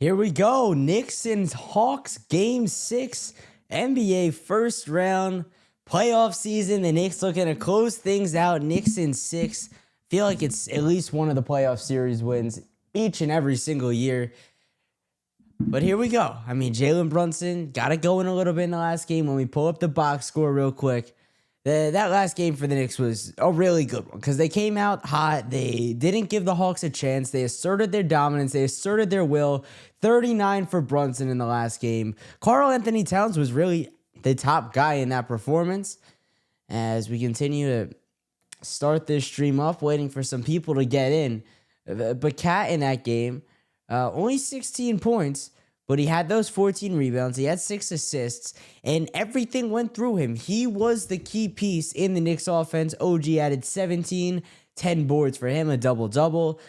Here we go. Knicks and Hawks Game 6, NBA first round, playoff season. The Knicks looking to close things out. Knicks in 6. Feel like it's at least one of the playoff series wins each and every single year. But here we go. I mean, Jalen Brunson got to go in a little bit in the last game. When we pull up the box score real quick, that last game for the Knicks was a really good one because they came out hot. They didn't give the Hawks a chance. They asserted their dominance. They asserted their will. 39 for Brunson in the last game. Karl-Anthony Towns was really the top guy in that performance. As we continue to start this stream up, waiting for some people to get in. But Cat in that game, only 16 points, but he had those 14 rebounds. He had 6 assists, and everything went through him. He was the key piece in the Knicks offense. OG added 17, 10 boards for him, a double-double.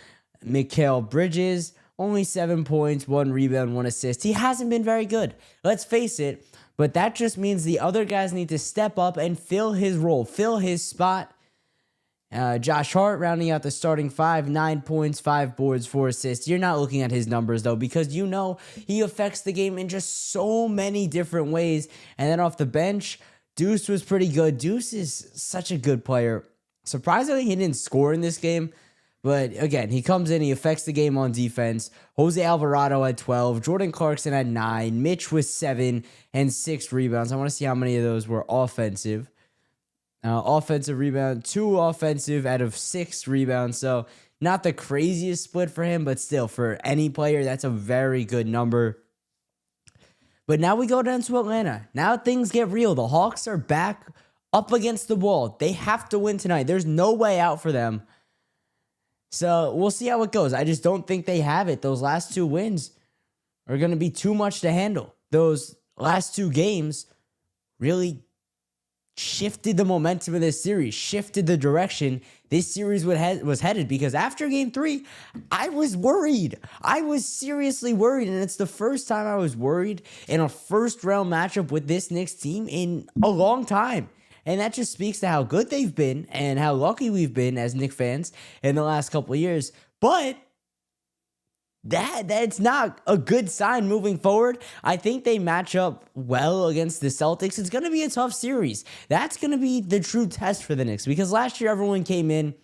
Mikal Bridges, only 7 points, 1 rebound, 1 assist. He hasn't been very good. Let's face it, but that just means the other guys need to step up and fill his role, fill his spot. Josh Hart rounding out the starting 5, 9 points, 5 boards, 4 assists. You're not looking at his numbers, though, because you know he affects the game in just so many different ways. And then off the bench, Deuce was pretty good. Deuce is such a good player. Surprisingly, he didn't score in this game. But again, he comes in, he affects the game on defense. Jose Alvarado had 12, Jordan Clarkson had 9, Mitch with 7 and 6 rebounds. I want to see how many of those were offensive. Offensive rebound, 2 offensive out of 6 rebounds. So not the craziest split for him, but still for any player, that's a very good number. But now we go down to Atlanta. Now things get real. The Hawks are back up against the wall. They have to win tonight. There's no way out for them. So we'll see how it goes. I just don't think they have it. Those last 2 wins are going to be too much to handle. Those last 2 games really shifted the momentum of this series, shifted the direction this series was headed, because after game 3, I was worried. I was seriously worried, and it's the first time I was worried in a first-round matchup with this Knicks team in a long time. And that just speaks to how good they've been and how lucky we've been as Knicks fans in the last couple of years. But that's not a good sign moving forward. I think they match up well against the Celtics. It's going to be a tough series. That's going to be the true test for the Knicks, because last year everyone came in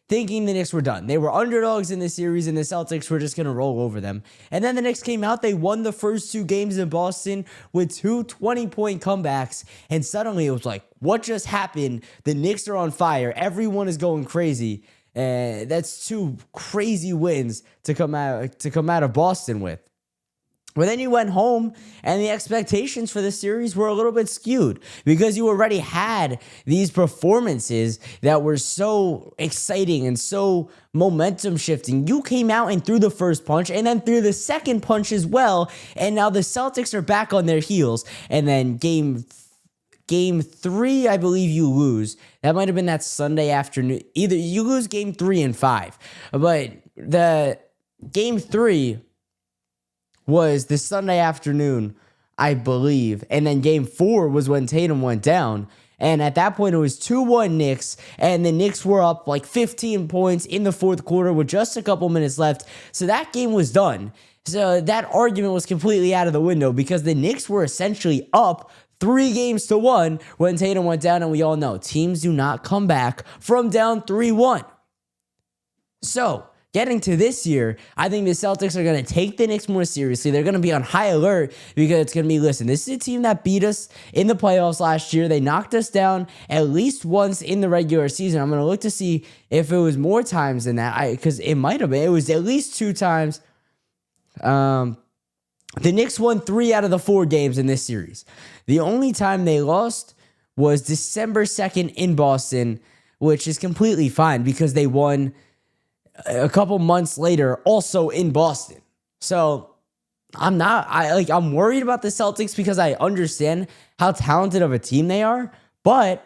thinking the Knicks were done. They were underdogs in this series, and the Celtics were just going to roll over them. And then the Knicks came out. They won the first 2 games in Boston with 2 20-point comebacks, and suddenly it was like, what just happened? The Knicks are on fire. Everyone is going crazy. That's 2 crazy wins to come out of Boston with. But then you went home, and the expectations for the series were a little bit skewed because you already had these performances that were so exciting and so momentum shifting. You came out and threw the first punch and then threw the second punch as well, and now the Celtics are back on their heels. And then game 3, I believe you lose. That might have been that Sunday afternoon. Either you lose game 3 and 5, but the game 3 was the Sunday afternoon, I believe. And then game 4 was when Tatum went down. And at that point, it was 2-1 Knicks. And the Knicks were up like 15 points in the fourth quarter with just a couple minutes left. So that game was done. So that argument was completely out of the window because the Knicks were essentially up 3-1 when Tatum went down. And we all know teams do not come back from down 3-1. So getting to this year, I think the Celtics are going to take the Knicks more seriously. They're going to be on high alert because it's going to be, listen, this is a team that beat us in the playoffs last year. They knocked us down at least once in the regular season. I'm going to look to see if it was more times than that, because it might have been. It was at least 2 times. The Knicks won 3 out of the 4 games in this series. The only time they lost was December 2nd in Boston, which is completely fine because they won a couple months later also in Boston. So I'm worried about the Celtics because I understand how talented of a team they are, but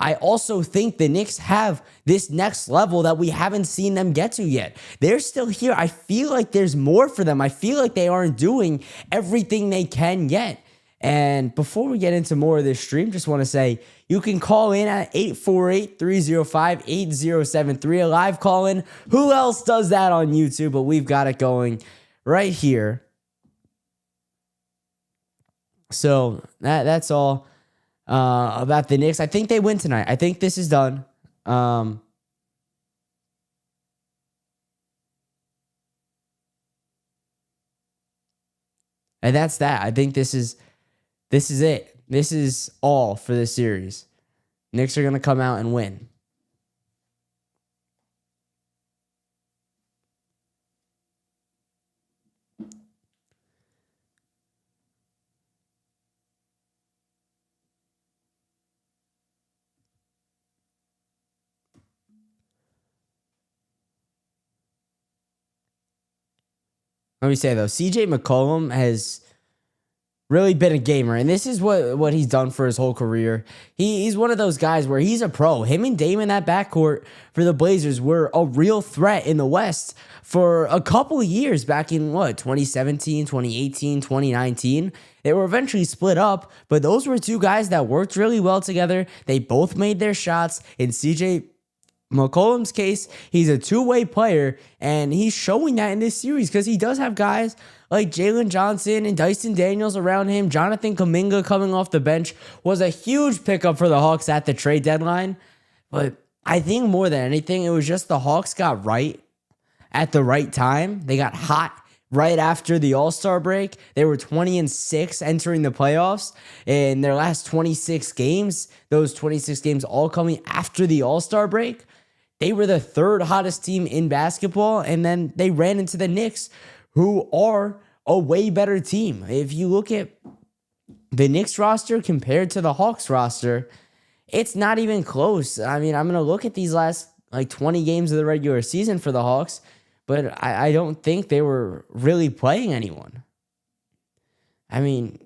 I also think the Knicks have this next level that we haven't seen them get to yet. They're still here. I feel like there's more for them. I feel like they aren't doing everything they can yet. And before we get into more of this stream, just want to say you can call in at 848-305-8073, a live call in. Who else does that on YouTube? But we've got it going right here. So that's all about the Knicks. I think they win tonight. I think this is done. And that's that. I think this is it. This is all for this series. Knicks are going to come out and win. Let me say though, CJ McCollum has really been a gamer, and this is what he's done for his whole career. He's one of those guys where he's a pro. Him and Dame in that backcourt for the Blazers were a real threat in the West for a couple of years back in 2017, 2018, 2019. They were eventually split up, but those were two guys that worked really well together. They both made their shots. In CJ McCollum's case, he's a two-way player, and he's showing that in this series because he does have guys like Jalen Johnson and Dyson Daniels around him. Jonathan Kuminga coming off the bench was a huge pickup for the Hawks at the trade deadline. But I think more than anything, it was just the Hawks got right at the right time. They got hot right after the All-Star break. They were 20-6 entering the playoffs in their last 26 games. Those 26 games all coming after the All-Star break. They were the third hottest team in basketball, and then they ran into the Knicks, who are a way better team. If you look at the Knicks roster compared to the Hawks roster, it's not even close. I mean, I'm going to look at these last 20 games of the regular season for the Hawks, but I don't think they were really playing anyone. I mean,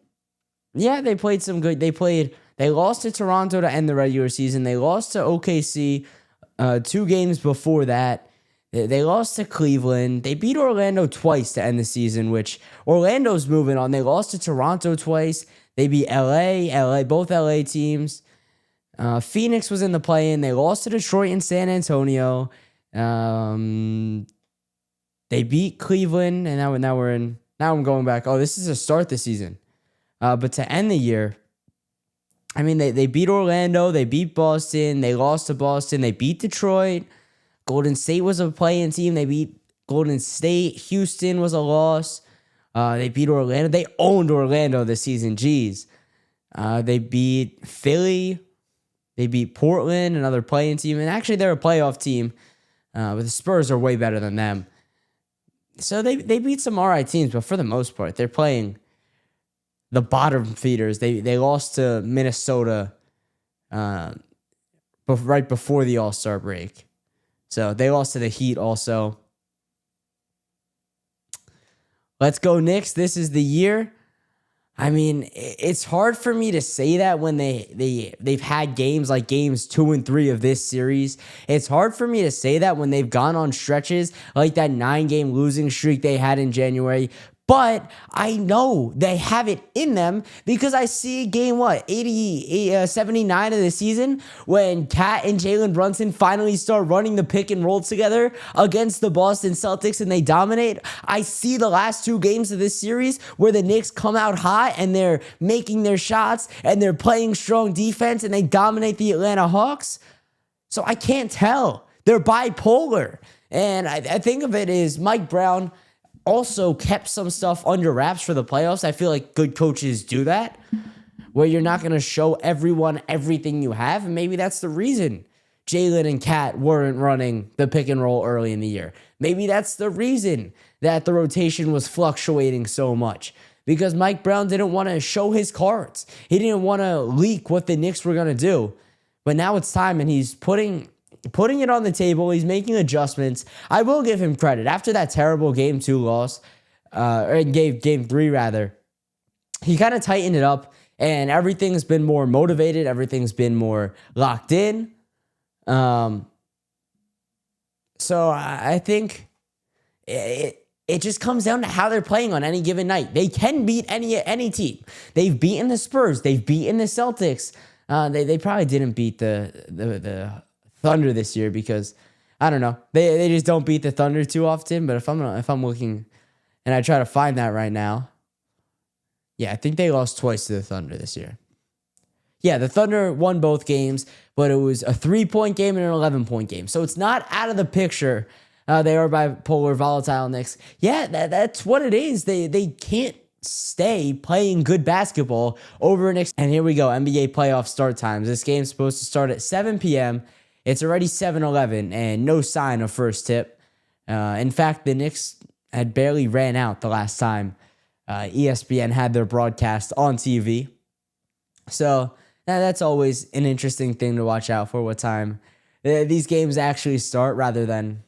yeah, they played some good. They lost to Toronto to end the regular season. They lost to OKC 2 games before that. They lost to Cleveland. They beat Orlando twice to end the season, which Orlando's moving on. They lost to Toronto twice. They beat both LA teams. Phoenix was in the play-in. They lost to Detroit and San Antonio. They beat Cleveland, and now I'm going back. Oh, this is to start the season. But to end the year, I mean, they beat Orlando, they beat Boston, they lost to Boston, they beat Detroit. Golden State was a play-in team. They beat Golden State. Houston was a loss. They beat Orlando. They owned Orlando this season. Jeez. They beat Philly. They beat Portland, another play-in team. And actually, they're a playoff team. But the Spurs are way better than them. So they beat some all right teams, but for the most part, they're playing the bottom feeders. They lost to Minnesota right before the All-Star break. So they lost to the Heat also. Let's go Knicks. This is the year. I mean, it's hard for me to say that when they've had games like games 2 and 3 of this series. It's hard for me to say that when they've gone on stretches like that 9-game losing streak they had in January. But I know they have it in them because I see game 79 of the season when Kat and Jalen Brunson finally start running the pick and roll together against the Boston Celtics and they dominate. I see the last 2 games of this series where the Knicks come out hot and they're making their shots and they're playing strong defense and they dominate the Atlanta Hawks. So I can't tell. They're bipolar. And I think of it as Mike Brown also kept some stuff under wraps for the playoffs. I feel like good coaches do that, where you're not going to show everyone everything you have. And maybe that's the reason Jalen and Kat weren't running the pick and roll early in the year. Maybe that's the reason that the rotation was fluctuating so much, because Mike Brown didn't want to show his cards. He didn't want to leak what the Knicks were going to do. But now it's time, and he's putting it on the table. He's making adjustments. I will give him credit. After that terrible game 2 loss, or game 3 rather, he kind of tightened it up, and everything's been more motivated. Everything's been more locked in. So I think it just comes down to how they're playing on any given night. They can beat any team. They've beaten the Spurs. They've beaten the Celtics. They probably didn't beat the Thunder this year because I don't know. They just don't beat the Thunder too often. But if I'm looking And I try to find that right now. Yeah, I think they lost twice to the Thunder this year. Yeah, the Thunder won both games, but it was a 3-point game and an 11-point game. So it's not out of the picture. They are bipolar, volatile Knicks. Yeah, that's what it is. They can't stay playing good basketball over an And here we go, NBA playoff start times. This game's supposed to start at 7 p.m. It's already 7:11 and no sign of first tip. In fact, the Knicks had barely ran out the last time ESPN had their broadcast on TV. So that's always an interesting thing to watch out for, what time these games actually start rather than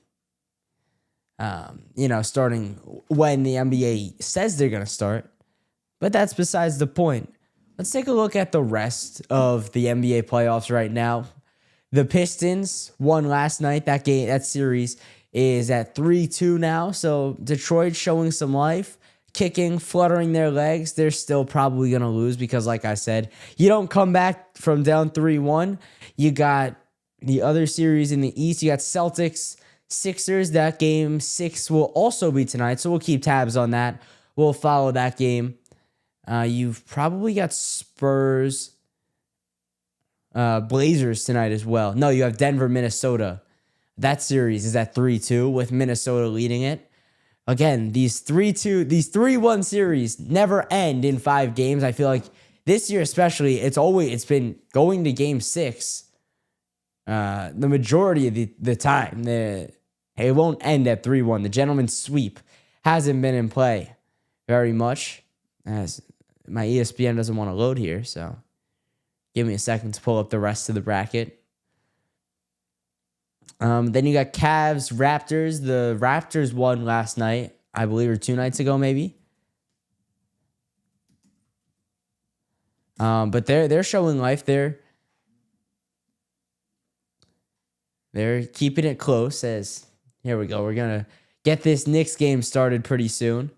starting when the NBA says they're going to start. But that's besides the point. Let's take a look at the rest of the NBA playoffs right now. The Pistons won last night. That series is at 3-2 now. So Detroit showing some life, kicking, fluttering their legs. They're still probably going to lose because, like I said, you don't come back from down 3-1. You got the other series in the East. You got Celtics, Sixers. That game 6 will also be tonight, so we'll keep tabs on that. We'll follow that game. You've probably got Spurs, Blazers tonight as well. No, you have Denver, Minnesota. That series is at 3-2 with Minnesota leading it. Again, these 3-1 series never end in 5 games. I feel like this year especially, it's been going to game 6. The majority of the time. It won't end at 3-1. The gentleman's sweep hasn't been in play very much, as my ESPN doesn't want to load here, so give me a second to pull up the rest of the bracket. Then you got Cavs, Raptors. The Raptors won last night, I believe, or 2 nights ago, maybe. But they're showing life. They're keeping it close. As here we go. We're gonna get this Knicks game started pretty soon.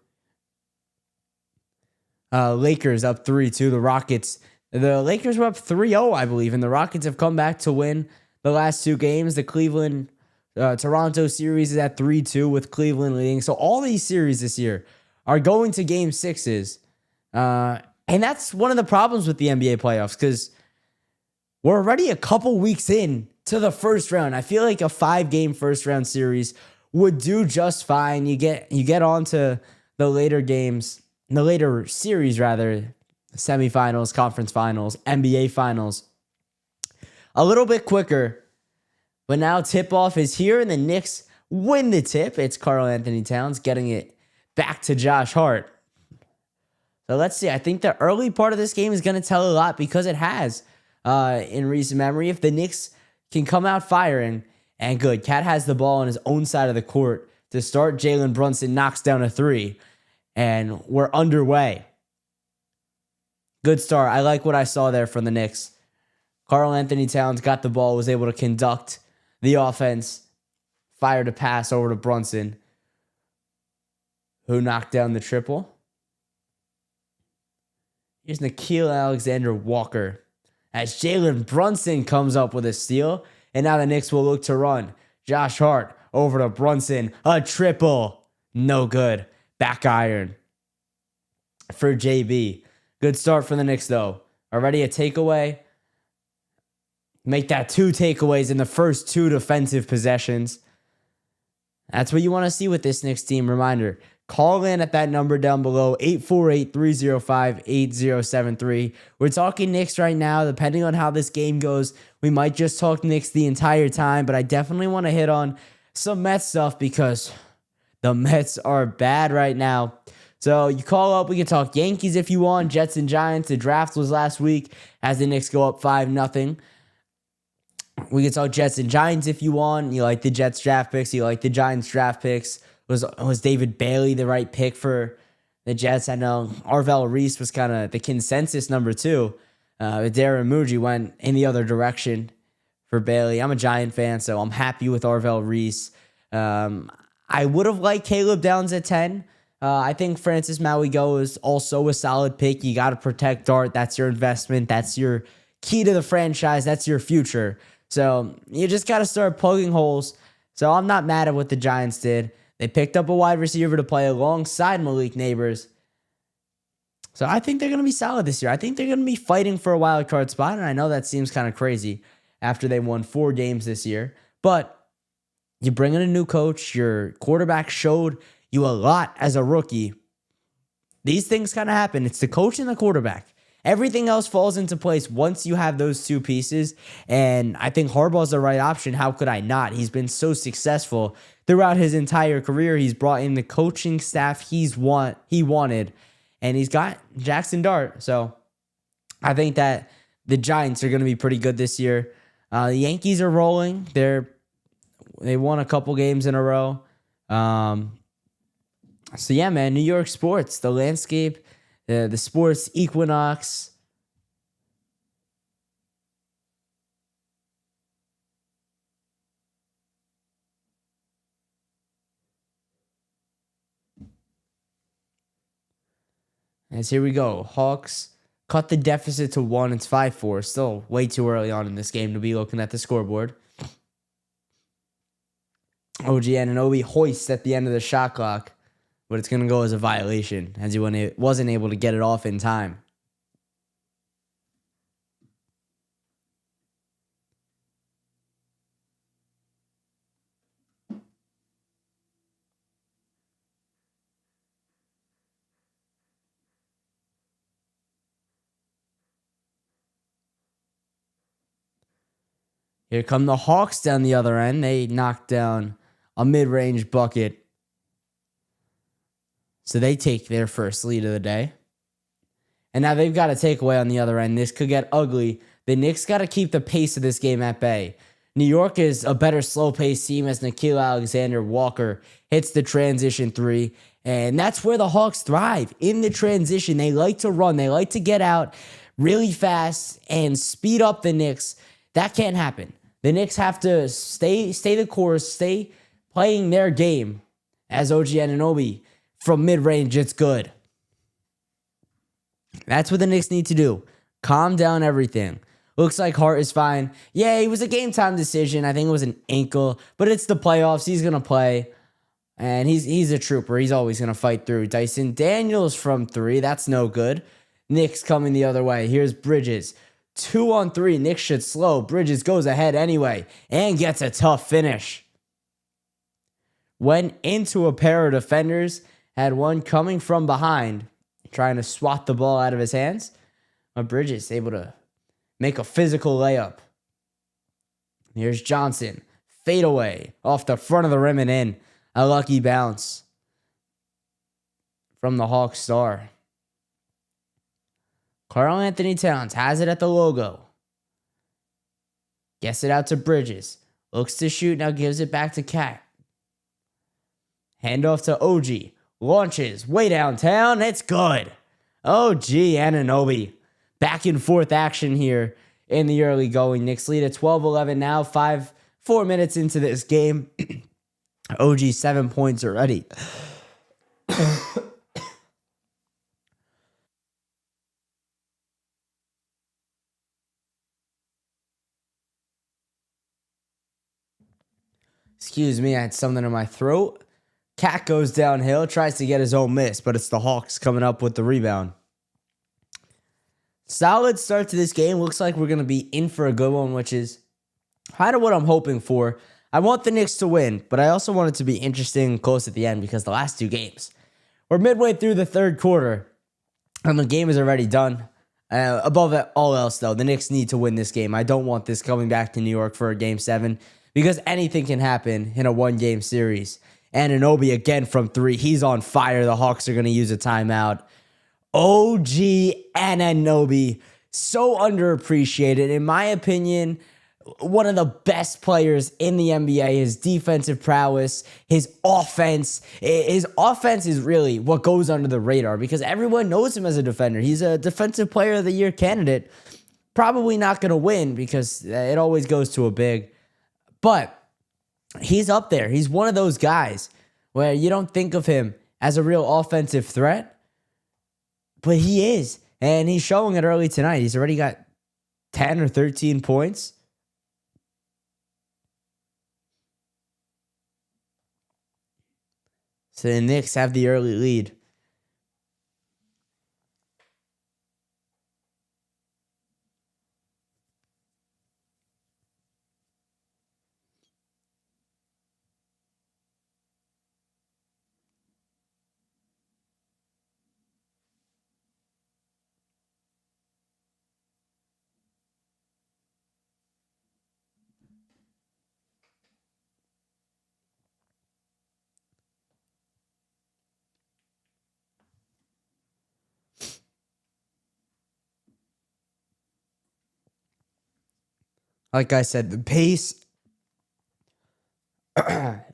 Lakers up 3-2. The Lakers were up 3-0, I believe, and the Rockets have come back to win the last 2 games. The Cleveland Toronto series is at 3-2 with Cleveland leading. So all these series this year are going to game 6s. And that's one of the problems with the NBA playoffs, because we're already a couple weeks in to the first round. I feel like a 5-game first round series would do just fine. You get on to the later games, the later series rather, semifinals, conference finals, NBA finals, a little bit quicker. But now tip-off is here, and the Knicks win the tip. It's Karl-Anthony Towns getting it back to Josh Hart. So let's see. I think the early part of this game is going to tell a lot, because it has in recent memory. If the Knicks can come out firing, and good. Cat has the ball on his own side of the court to start. Jalen Brunson knocks down a 3, and we're underway. Good start. I like what I saw there from the Knicks. Karl-Anthony Towns got the ball, was able to conduct the offense, fired a pass over to Brunson, who knocked down the triple. Here's Nickeil Alexander-Walker as Jalen Brunson comes up with a steal. And now the Knicks will look to run. Josh Hart over to Brunson. A triple. No good. Back iron for JB. Good start for the Knicks, though. Already a takeaway. Make that 2 takeaways in the first 2 defensive possessions. That's what you want to see with this Knicks team. Reminder, call in at that number down below, 848-305-8073. We're talking Knicks right now. Depending on how this game goes, we might just talk Knicks the entire time, but I definitely want to hit on some Mets stuff because the Mets are bad right now. So you call up, we can talk Yankees if you want, Jets and Giants. The draft was last week as the Knicks go up 5-0. We can talk Jets and Giants if you want. You like the Jets draft picks, you like the Giants draft picks. Was David Bailey the right pick for the Jets? I know Arvel Reese was kind of the consensus number 2. Darren Muji went in the other direction for Bailey. I'm a Giant fan, so I'm happy with Arvel Reese. I would have liked Caleb Downs at 10. I think Francis Mauigo is also a solid pick. You got to protect Dart. That's your investment. That's your key to the franchise. That's your future. So you just got to start plugging holes. So I'm not mad at what the Giants did. They picked up a wide receiver to play alongside Malik Neighbors. So I think they're going to be solid this year. I think they're going to be fighting for a wild card spot, and I know that seems kind of crazy after they won 4 games this year. But you bring in a new coach. Your quarterback showed you a lot as a rookie. These things kind of happen. It's the coach and the quarterback. Everything else falls into place once you have those two pieces. And I think Harbaugh's the right option. How could I not? He's been so successful throughout his entire career. He's brought in the coaching staff he wanted. And he's got Jackson Dart. So I think that the Giants are going to be pretty good this year. The Yankees are rolling. They won a couple games in a row. So yeah, man, New York sports, the landscape, the sports equinox. As here we go. Hawks cut the deficit to 1. It's 5-4. Still way too early on in this game to be looking at the scoreboard. OG Anunoby hoist at the end of the shot clock, but it's going to go as a violation as he wasn't able to get it off in time. Here come the Hawks down the other end. They knocked down a mid-range bucket. So they take their first lead of the day. And now they've got a takeaway on the other end. This could get ugly. The Knicks got to keep the pace of this game at bay. New York is a better slow-paced team as Nickeil Alexander-Walker hits the transition 3. And that's where the Hawks thrive, in the transition. They like to run. They like to get out really fast and speed up the Knicks. That can't happen. The Knicks have to stay the course, stay playing their game as OG Anunoby. From mid-range, it's good. That's what the Knicks need to do. Calm down everything. Looks like Hart is fine. Yeah, it was a game-time decision. I think it was an ankle, but it's the playoffs. He's going to play, and he's a trooper. He's always going to fight through. Dyson Daniels from 3. That's no good. Knicks coming the other way. Here's Bridges. 2-on-3. Knicks should slow. Bridges goes ahead anyway and gets a tough finish. Went into a pair of defenders. Had one coming from behind, trying to swat the ball out of his hands. But Bridges able to make a physical layup. Here's Johnson. Fade away off the front of the rim and in. A lucky bounce from the Hawks star. Karl Anthony Towns has it at the logo. Gets it out to Bridges. Looks to shoot, now gives it back to Cat. Handoff to OG. Launches way downtown. It's good. OG Anunoby. Back and forth action here in the early going. Knicks lead at 12-11 now. 4 minutes into this game. OG 7 points already. Excuse me, I had something in my throat. Cat goes downhill, tries to get his own miss, but it's the Hawks coming up with the rebound. Solid start to this game. Looks like we're going to be in for a good one, which is kind of what I'm hoping for. I want the Knicks to win, but I also want it to be interesting and close at the end because the last 2 games, we're midway through the third quarter, and the game is already done. Above all else, though, the Knicks need to win this game. I don't want this coming back to New York for a Game 7 because anything can happen in a one-game series. Anunoby again from 3. He's on fire. The Hawks are going to use a timeout. OG Anunoby, so underappreciated. In my opinion, one of the best players in the NBA. His defensive prowess, his offense. His offense is really what goes under the radar because everyone knows him as a defender. He's a Defensive Player of the Year candidate. Probably not going to win because it always goes to a big. But he's up there. He's one of those guys where you don't think of him as a real offensive threat, but he is. And he's showing it early tonight. He's already got 10 or 13 points. So the Knicks have the early lead. Like I said, the pace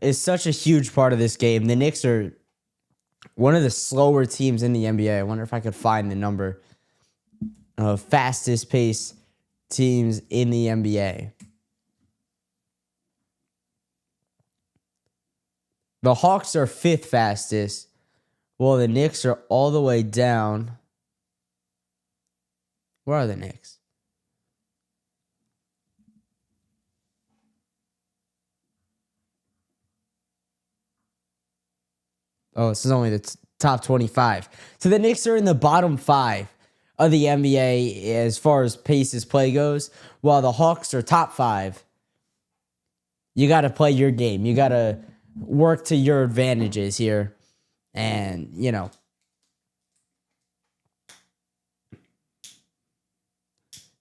is such a huge part of this game. The Knicks are one of the slower teams in the NBA. I wonder if I could find the number of fastest pace teams in the NBA. The Hawks are 5th fastest, while the Knicks are all the way down. Where are the Knicks? Oh, this is only the top 25. So the Knicks are in the bottom 5 of the NBA as far as paces play goes, while the Hawks are top 5. You got to play your game. You got to work to your advantages here. And,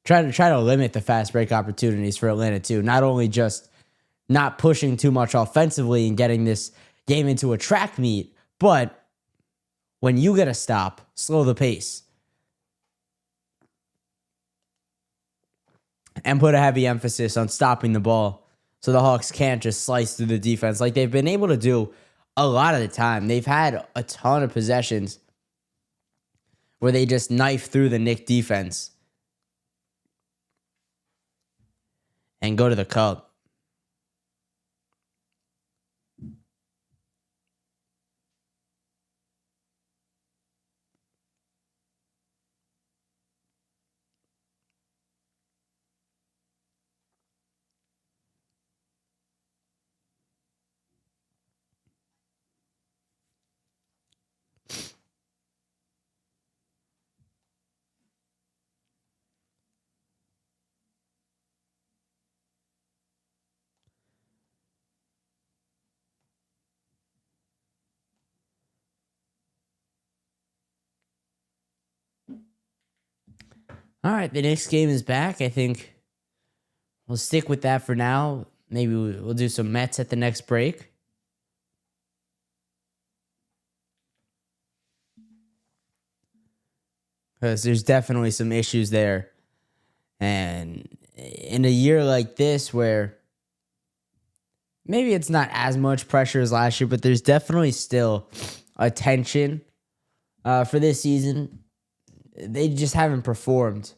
try to limit the fast break opportunities for Atlanta too. Not only just not pushing too much offensively and getting this game into a track meet, but when you get a stop, slow the pace. And put a heavy emphasis on stopping the ball so the Hawks can't just slice through the defense like they've been able to do a lot of the time. They've had a ton of possessions where they just knife through the Knicks defense and go to the cup. All right, the next game is back. I think we'll stick with that for now. Maybe we'll do some Mets at the next break. Because there's definitely some issues there. And in a year like this where maybe it's not as much pressure as last year, but there's definitely still attention for this season. They just haven't performed.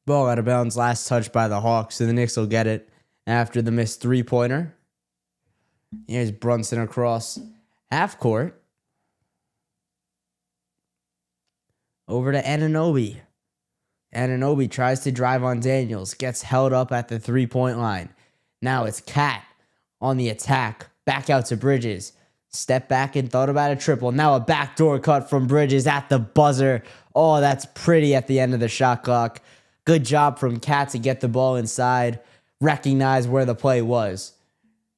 Ball out of bounds, last touch by the Hawks, so the Knicks will get it after the missed three-pointer. Here's Brunson across half court. Over to Anunoby. Anunoby tries to drive on Daniels, gets held up at the three-point line. Now it's Cat on the attack. Back out to Bridges. Step back and thought about a triple. Now a backdoor cut from Bridges at the buzzer. Oh, that's pretty at the end of the shot clock. Good job from Cat to get the ball inside, recognize where the play was.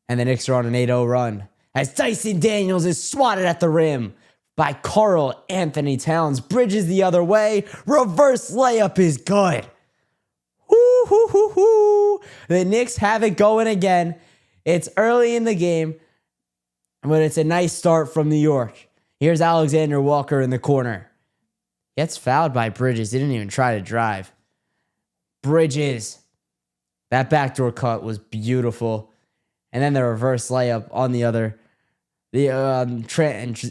And the Knicks are on an 8-0 run. As Dyson Daniels is swatted at the rim by Karl Anthony Towns. Bridges the other way. Reverse layup is good. Woo-hoo-hoo-hoo. The Knicks have it going again. It's early in the game, but it's a nice start from New York. Here's Alexander Walker in the corner. Gets fouled by Bridges. Didn't even try to drive. Bridges. That backdoor cut was beautiful. And then the reverse layup on the other. The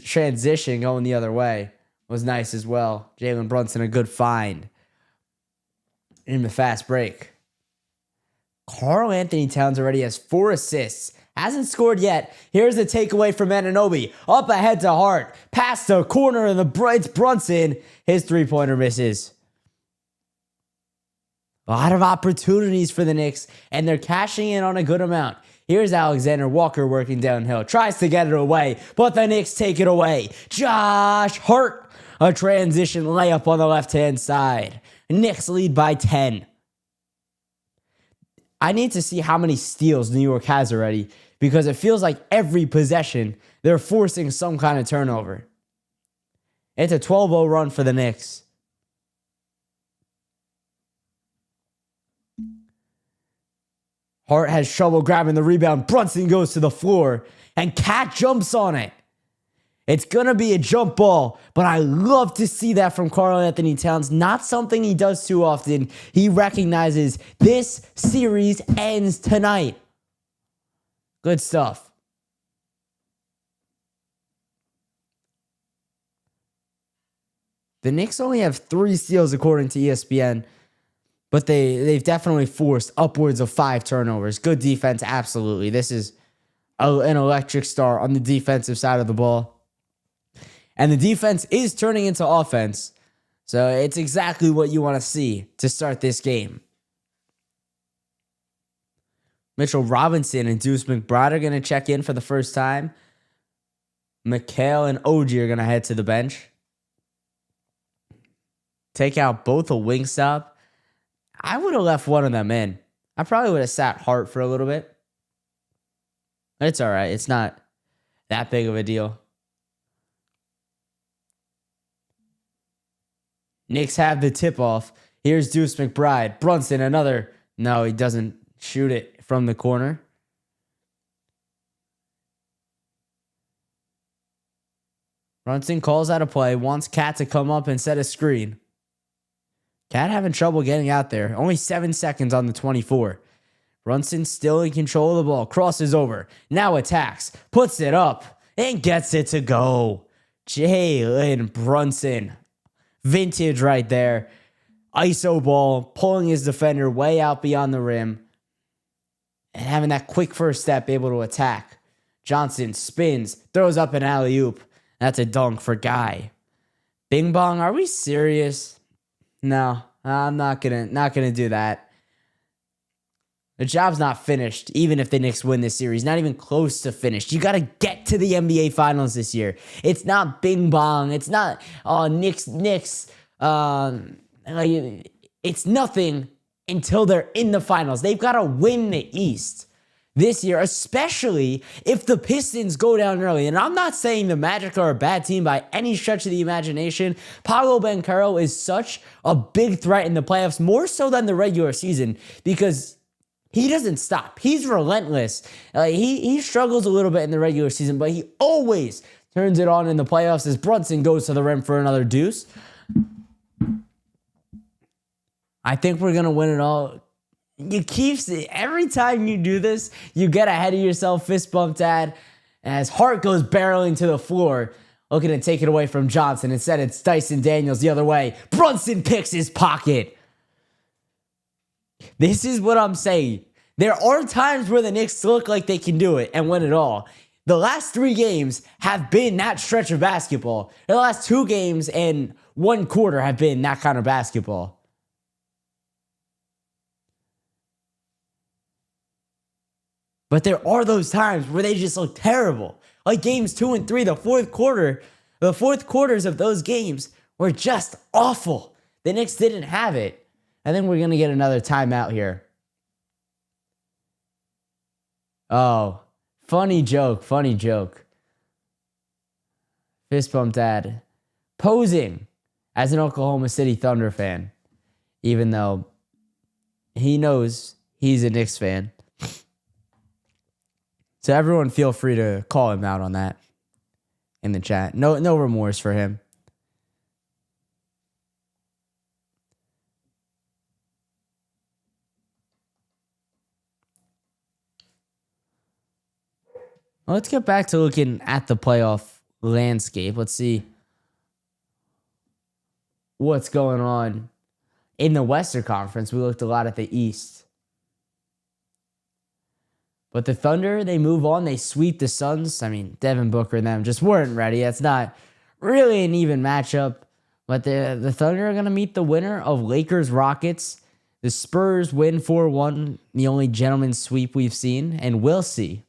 transition going the other way was nice as well. Jalen Brunson, a good find in the fast break. Karl Anthony Towns already has 4 assists. Hasn't scored yet. Here's the takeaway from Anunoby. Up ahead to Hart. Past the corner of the Brunson. His three-pointer misses. A lot of opportunities for the Knicks, and they're cashing in on a good amount. Here's Alexander Walker working downhill. Tries to get it away, but the Knicks take it away. Josh Hart, a transition layup on the left-hand side. Knicks lead by 10. I need to see how many steals New York has already, because it feels like every possession they're forcing some kind of turnover. It's a 12-0 run for the Knicks. Hart has trouble grabbing the rebound. Brunson goes to the floor, and Cat jumps on it. It's going to be a jump ball, but I love to see that from Karl-Anthony Towns. Not something he does too often. He recognizes this series ends tonight. Good stuff. The Knicks only have 3 steals according to ESPN, but they've definitely forced upwards of 5 turnovers. Good defense, absolutely. This is an electric start on the defensive side of the ball. And the defense is turning into offense. So it's exactly what you want to see to start this game. Mitchell Robinson and Deuce McBride are going to check in for the first time. Mikal and OG are going to head to the bench. Take out both a wing stop. I would have left one of them in. I probably would have sat Hart for a little bit. It's all right. It's not that big of a deal. Knicks have the tip-off. Here's Deuce McBride. Brunson, another. No, he doesn't shoot it from the corner. Brunson calls out a play, wants Cat to come up and set a screen. Cat having trouble getting out there. Only 7 seconds on the 24. Brunson still in control of the ball. Crosses over. Now attacks. Puts it up. And gets it to go. Jalen Brunson. Vintage right there. ISO ball. Pulling his defender way out beyond the rim. And having that quick first step, able to attack. Johnson spins. Throws up an alley-oop. That's a dunk for Guy. Bing bong, are we serious? No, I'm not gonna do that. The job's not finished, even if the Knicks win this series. Not even close to finished. You got to get to the NBA Finals this year. It's not bing bong. It's not Knicks. It's nothing until they're in the finals. They've got to win the East this year, especially if the Pistons go down early. And I'm not saying the Magic are a bad team by any stretch of the imagination. Paolo Banchero is such a big threat in the playoffs, more so than the regular season, because he doesn't stop. He's relentless. He struggles a little bit in the regular season, but he always turns it on in the playoffs as Brunson goes to the rim for another deuce. I think we're going to win it all. Every time you do this, you get ahead of yourself, fist bump, Dad, as Hart goes barreling to the floor, looking to take it away from Johnson. Instead, it's Dyson Daniels the other way. Brunson picks his pocket. This is what I'm saying. There are times where the Knicks look like they can do it and win it all. The last 3 games have been that stretch of basketball. The last 2 games and 1 quarter have been that kind of basketball. But there are those times where they just look terrible. Like games 2 and 3, the fourth quarters of those games were just awful. The Knicks didn't have it. I think we're going to get another timeout here. Oh, funny joke. Fist bump Dad. Posing as an Oklahoma City Thunder fan, even though he knows he's a Knicks fan. So everyone feel free to call him out on that in the chat. No remorse for him. Well, let's get back to looking at the playoff landscape. Let's see what's going on in the Western Conference. We looked a lot at the East. But the Thunder, they move on. They sweep the Suns. I mean, Devin Booker and them just weren't ready. That's not really an even matchup. But the Thunder are going to meet the winner of Lakers-Rockets. The Spurs win 4-1, the only gentleman's sweep we've seen and will see.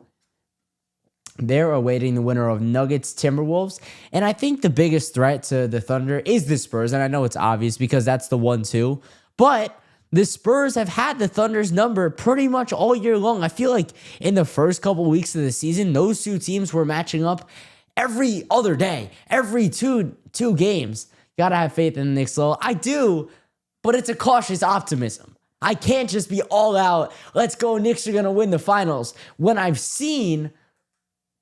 They're awaiting the winner of Nuggets Timberwolves. And I think the biggest threat to the Thunder is the Spurs. And I know it's obvious because that's the 1-2. But the Spurs have had the Thunder's number pretty much all year long. I feel like in the first couple weeks of the season, those two teams were matching up every other day, every two games. Gotta have faith in the Knicks, though. I do, but it's a cautious optimism. I can't just be all out, let's go, Knicks are gonna win the finals, when I've seen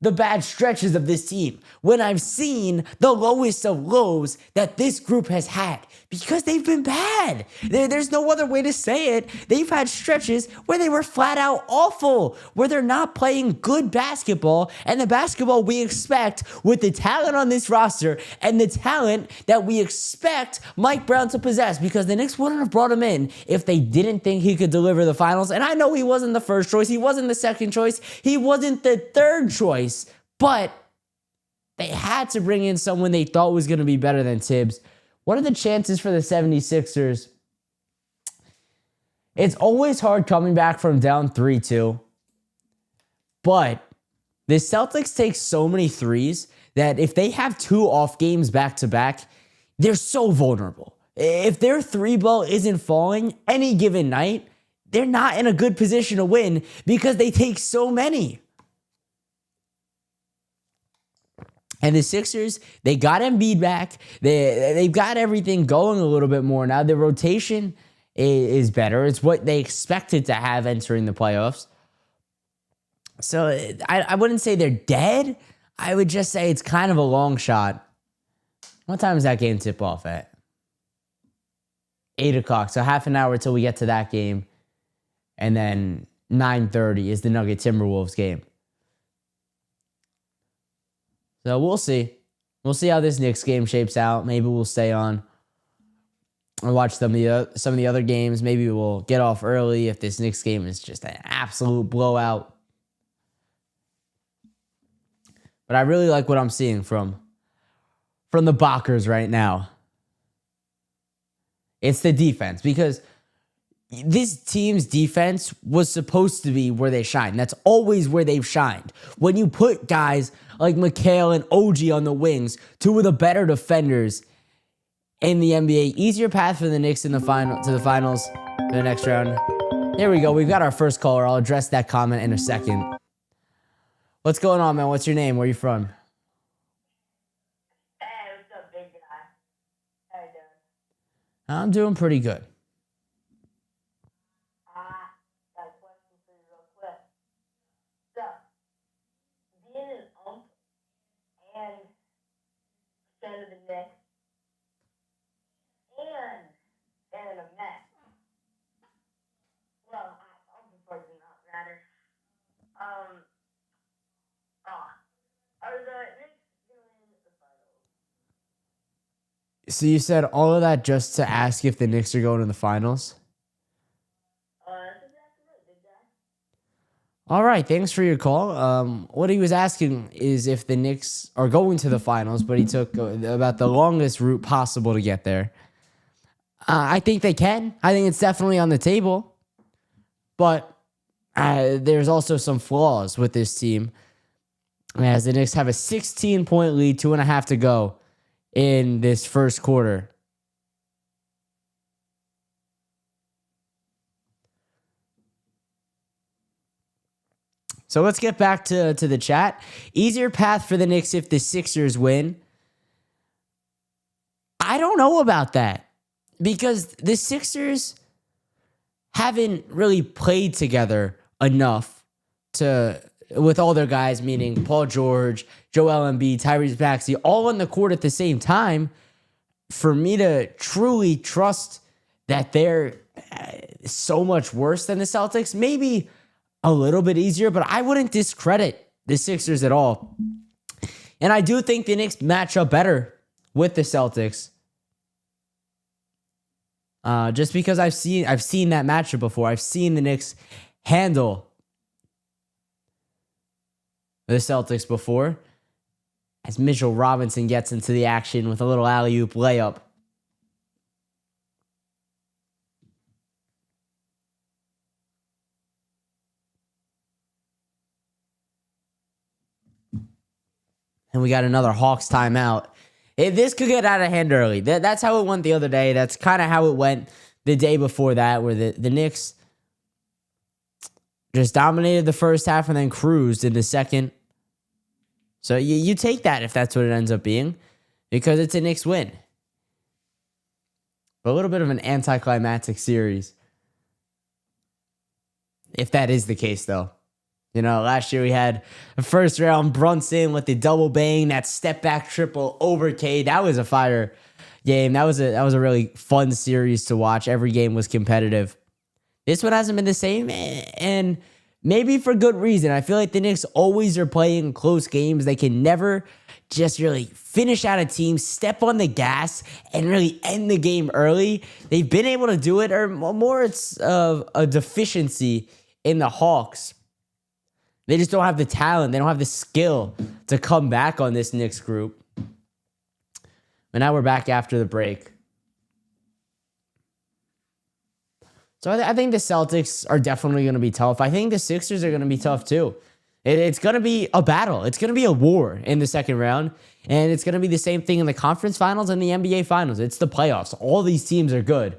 the bad stretches of this team, when I've seen the lowest of lows that this group has had, because they've been bad. There's no other way to say it. They've had stretches where they were flat out awful, where they're not playing good basketball, and the basketball we expect with the talent on this roster and the talent that we expect Mike Brown to possess, because the Knicks wouldn't have brought him in if they didn't think he could deliver the finals. And I know he wasn't the first choice, he wasn't the second choice, he wasn't the third choice, but they had to bring in someone they thought was going to be better than Tibbs. What are the chances for the 76ers? It's always hard coming back from down 3-2. But the Celtics take so many threes that if they have two off games back to back, they're so vulnerable. If their three ball isn't falling any given night, they're not in a good position to win because they take so many. And the Sixers, they got Embiid back. They've got everything going a little bit more now. The rotation is better. It's what they expected to have entering the playoffs. So I wouldn't say they're dead. I would just say it's kind of a long shot. What time is that game tip off at? 8 o'clock. So half an hour until we get to that game. And then 9:30 is the Nugget Timberwolves game. So we'll see. We'll see how this Knicks game shapes out. Maybe we'll stay on and watch some of the other games. Maybe we'll get off early if this Knicks game is just an absolute blowout. But I really like what I'm seeing from the Bockers right now. It's the defense, because this team's defense was supposed to be where they shine. That's always where they've shined. When you put guys like McHale and OG on the wings, two of the better defenders in the NBA, easier path for the Knicks in the finals in the next round. There we go. We've got our first caller. I'll address that comment in a second. What's going on, man? What's your name? Where are you from? Hey, what's up, big guy? How you doing? I'm doing pretty good. Got a question for you real quick. So, being an and fan of the Knicks and fan of Mets. Well, I'm supposed to not matter. Are the Knicks doing the finals? So you said all of that just to ask if the Knicks are going to the finals? That's exactly right, big guy. All right, thanks for your call. What he was asking is if the Knicks are going to the finals, but he took about the longest route possible to get there. I think they can. I think it's definitely on the table. But there's also some flaws with this team, as the Knicks have a 16-point lead, 2.5 to go in this first quarter. So let's get back to the chat. Easier path for the Knicks if the Sixers win. I don't know about that, because the Sixers haven't really played together enough with all their guys, meaning Paul George, Joel Embiid, Tyrese Maxey, all on the court at the same time, for me to truly trust that they're so much worse than the Celtics. Maybe a little bit easier, but I wouldn't discredit the Sixers at all. And I do think the Knicks match up better with the Celtics. Just because I've seen that matchup before. I've seen the Knicks handle the Celtics before, as Mitchell Robinson gets into the action with a little alley-oop layup. And we got another Hawks timeout. This could get out of hand early. That's how it went the other day. That's kind of how it went the day before that, where the Knicks just dominated the first half and then cruised in the second. So you take that if that's what it ends up being, because it's a Knicks win. But a little bit of an anticlimactic series, if that is the case, though. You know, last year we had a first round Brunson with the double bang, that step back triple over Cade. That was a fire game. That was a really fun series to watch. Every game was competitive. This one hasn't been the same, and maybe for good reason. I feel like the Knicks always are playing close games. They can never just really finish out a team, step on the gas, and really end the game early. They've been able to do it, or more it's a deficiency in the Hawks. They just don't have the talent. They don't have the skill to come back on this Knicks group. But now we're back after the break. So I think the Celtics are definitely going to be tough. I think the Sixers are going to be tough too. It's going to be a battle. It's going to be a war in the second round. And it's going to be the same thing in the conference finals and the NBA finals. It's the playoffs. All these teams are good.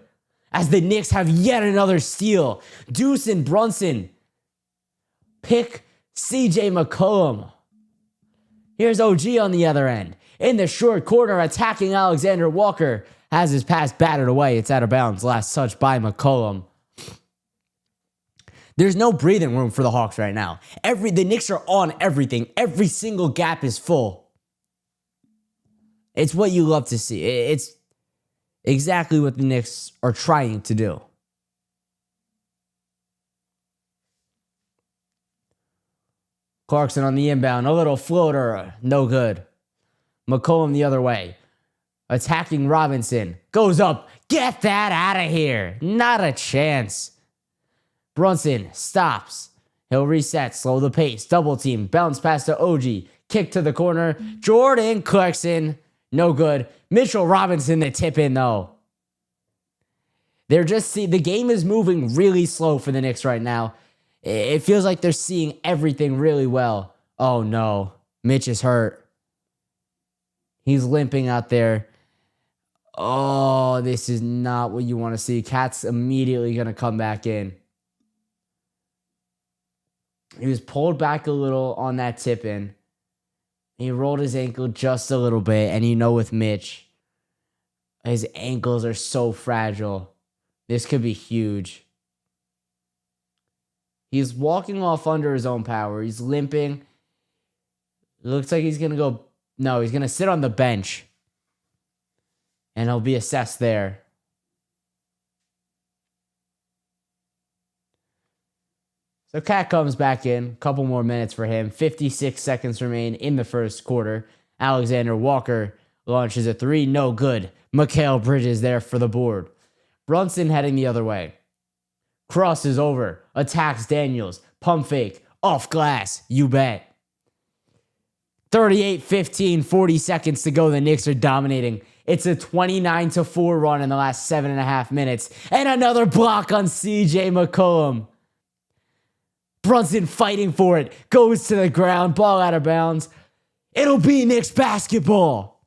As the Knicks have yet another steal. Deuce and Brunson pick CJ McCollum. Here's OG on the other end. In the short corner, attacking Alexander Walker. Has his pass battered away. It's out of bounds. Last touch by McCollum. There's no breathing room for the Hawks right now. The Knicks are on everything. Every single gap is full. It's what you love to see. It's exactly what the Knicks are trying to do. Clarkson on the inbound. A little floater. No good. McCollum the other way. Attacking Robinson. Goes up. Get that out of here. Not a chance. Brunson stops. He'll reset. Slow the pace. Double team. Bounce pass to OG. Kick to the corner. Jordan Clarkson. No good. Mitchell Robinson the tip in though. The game is moving really slow for the Knicks right now. It feels like they're seeing everything really well. Oh no. Mitch is hurt. He's limping out there. Oh, this is not what you want to see. Cat's immediately going to come back in. He was pulled back a little on that tip in. He rolled his ankle just a little bit. And you know with Mitch, his ankles are so fragile. This could be huge. He's walking off under his own power. He's limping. It looks like he's going to go. No, he's going to sit on the bench. And he'll be assessed there. So Cat comes back in. Couple more minutes for him. 56 seconds remain in the first quarter. Alexander Walker launches a three. No good. Mikal Bridges there for the board. Brunson heading the other way. Crosses over. Attacks Daniels. Pump fake. Off glass. You bet. 38-15. 40 seconds to go. The Knicks are dominating. It's a 29-4 run in the last 7.5 minutes. And another block on CJ McCollum. Brunson fighting for it. Goes to the ground. Ball out of bounds. It'll be Knicks basketball.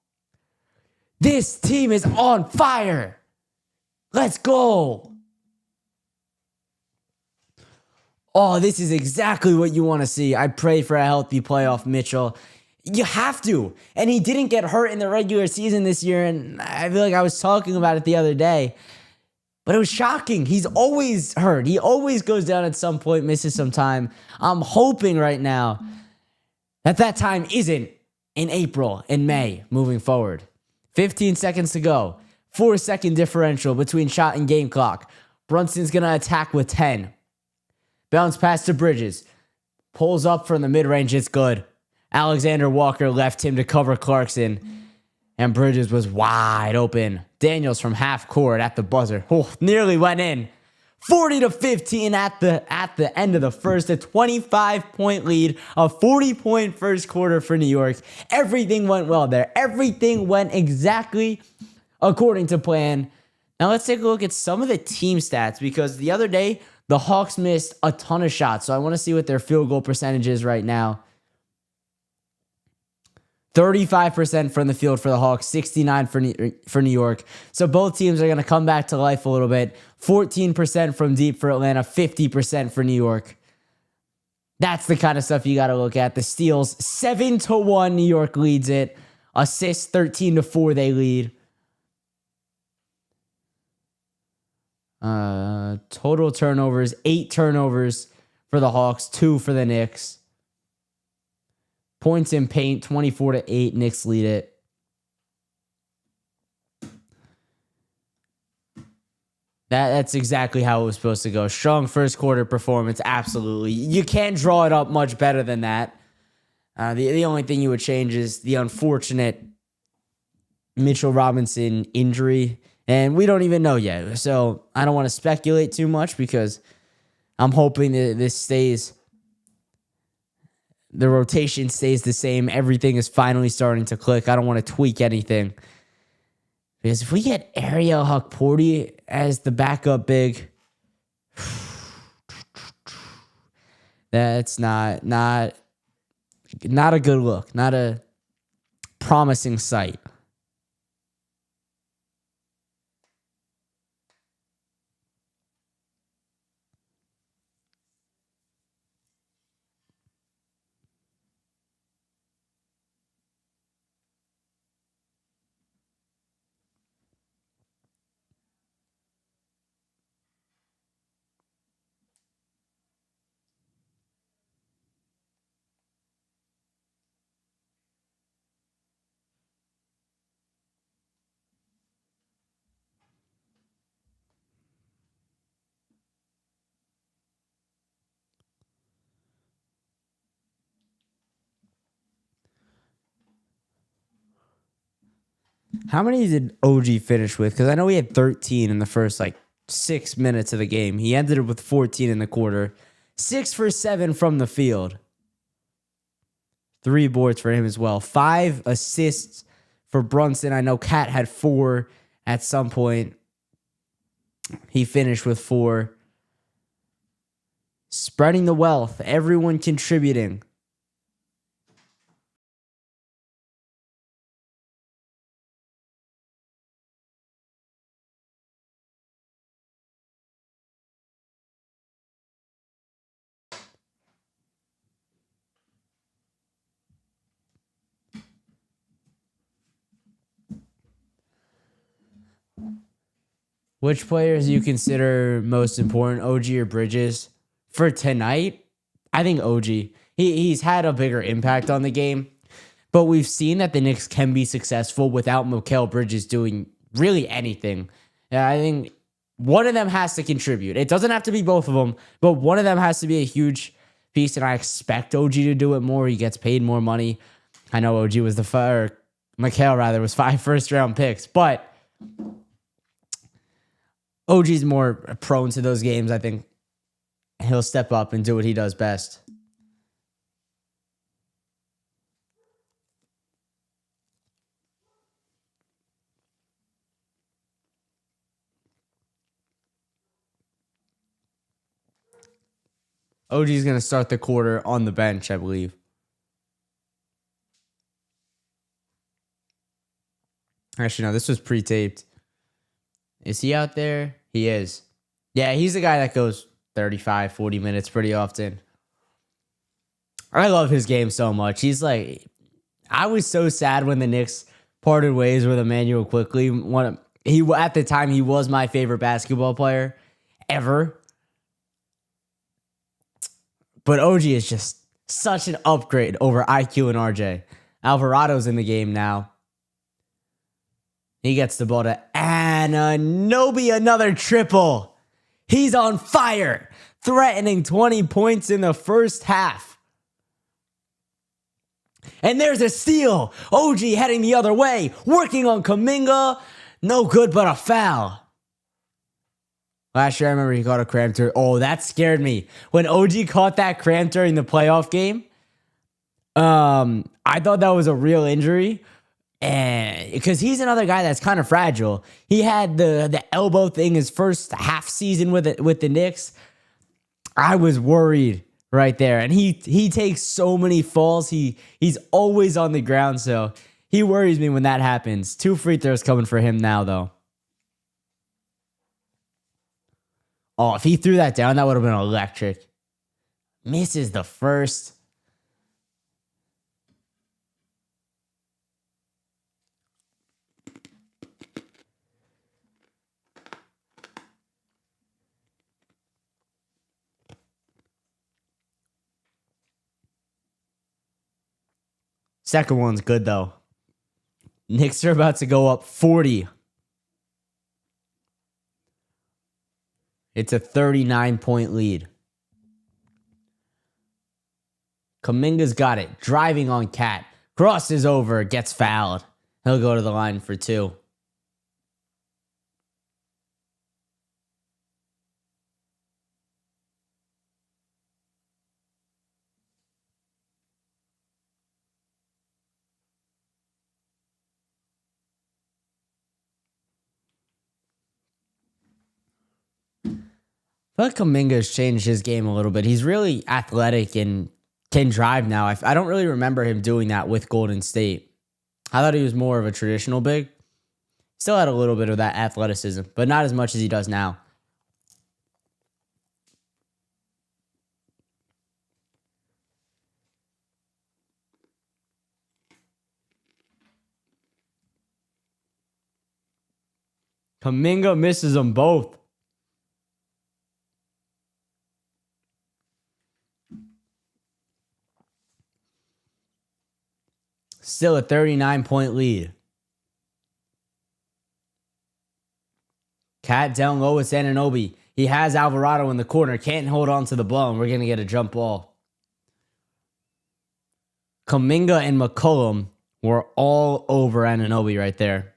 This team is on fire. Let's go. Oh, this is exactly what you want to see. I pray for a healthy playoff Mitchell. You have to. And he didn't get hurt in the regular season this year. And I feel like I was talking about it the other day. But it was shocking. He's always hurt. He always goes down at some point, misses some time. I'm hoping right now that time isn't in April and May moving forward. 15 seconds to go. 4-second differential between shot and game clock. Brunson's going to attack with 10. Bounce pass to Bridges. Pulls up from the mid-range. It's good. Alexander Walker left him to cover Clarkson. And Bridges was wide open. Daniels from half court at the buzzer. Oh, nearly went in. 40-15 at the end of the first. A 25-point lead. A 40-point first quarter for New York. Everything went well there. Everything went exactly according to plan. Now let's take a look at some of the team stats, because the other day the Hawks missed a ton of shots. So I want to see what their field goal percentage is right now. 35% from the field for the Hawks, 69 for New York. So both teams are going to come back to life a little bit. 14% from deep for Atlanta, 50% for New York. That's the kind of stuff you got to look at. The steals, 7-1, New York leads it. Assists, 13-4, they lead. Total turnovers, 8 turnovers for the Hawks, 2 for the Knicks. Points in paint, 24-8. Knicks lead it. That's exactly how it was supposed to go. Strong first quarter performance, absolutely. You can't draw it up much better than that. The only thing you would change is the unfortunate Mitchell Robinson injury. And we don't even know yet. So I don't want to speculate too much because I'm hoping that this stays. The rotation stays the same. Everything is finally starting to click. I don't want to tweak anything. Because if we get Ariel Hukporti as the backup big, that's not a good look. Not a promising sight. How many did OG finish with? Because I know he had 13 in the first 6 minutes of the game. He ended it with 14 in the quarter. 6 for 7 from the field. 3 boards for him as well. 5 assists for Brunson. I know Cat had 4 at some point. He finished with 4. Spreading the wealth. Everyone contributing. Which players do you consider most important, OG or Bridges? For tonight, I think OG. He's had a bigger impact on the game, but we've seen that the Knicks can be successful without Mikal Bridges doing really anything. I think one of them has to contribute. It doesn't have to be both of them, but one of them has to be a huge piece, and I expect OG to do it more. He gets paid more money. I know OG was Mikal was 5 first-round picks, but OG's more prone to those games. I think he'll step up and do what he does best. OG's going to start the quarter on the bench, I believe. Actually, no, this was pre-taped. Is he out there? He is. Yeah, he's the guy that goes 35, 40 minutes pretty often. I love his game so much. I was so sad when the Knicks parted ways with Emmanuel Quickley. At the time, he was my favorite basketball player ever. But OG is just such an upgrade over IQ and RJ. Alvarado's in the game now. He gets the ball to Anunoby, another triple. He's on fire, threatening 20 points in the first half. And there's a steal. OG heading the other way, working on Kuminga. No good but a foul. Last year, I remember he caught a cramp during. Oh, that scared me. When OG caught that cramp during the playoff game, I thought that was a real injury. And because he's another guy that's kind of fragile. He had the elbow thing his first half season with the Knicks. I was worried right there. And he takes so many falls. He's always on the ground, so he worries me when that happens. 2 free throws coming for him now, though. Oh, if he threw that down, that would have been electric. Misses the first. Second one's good, though. Knicks are about to go up 40. It's a 39-point lead. Kuminga's got it. Driving on Cat. Crosses over. Gets fouled. He'll go to the line for 2. I feel like Kuminga has changed his game a little bit. He's really athletic and can drive now. I don't really remember him doing that with Golden State. I thought he was more of a traditional big. Still had a little bit of that athleticism, but not as much as he does now. Kuminga misses them both. Still a 39-point lead. Cat down low with Anunoby. He has Alvarado in the corner. Can't hold on to the ball, and we're going to get a jump ball. Kuminga and McCollum were all over Anunoby right there.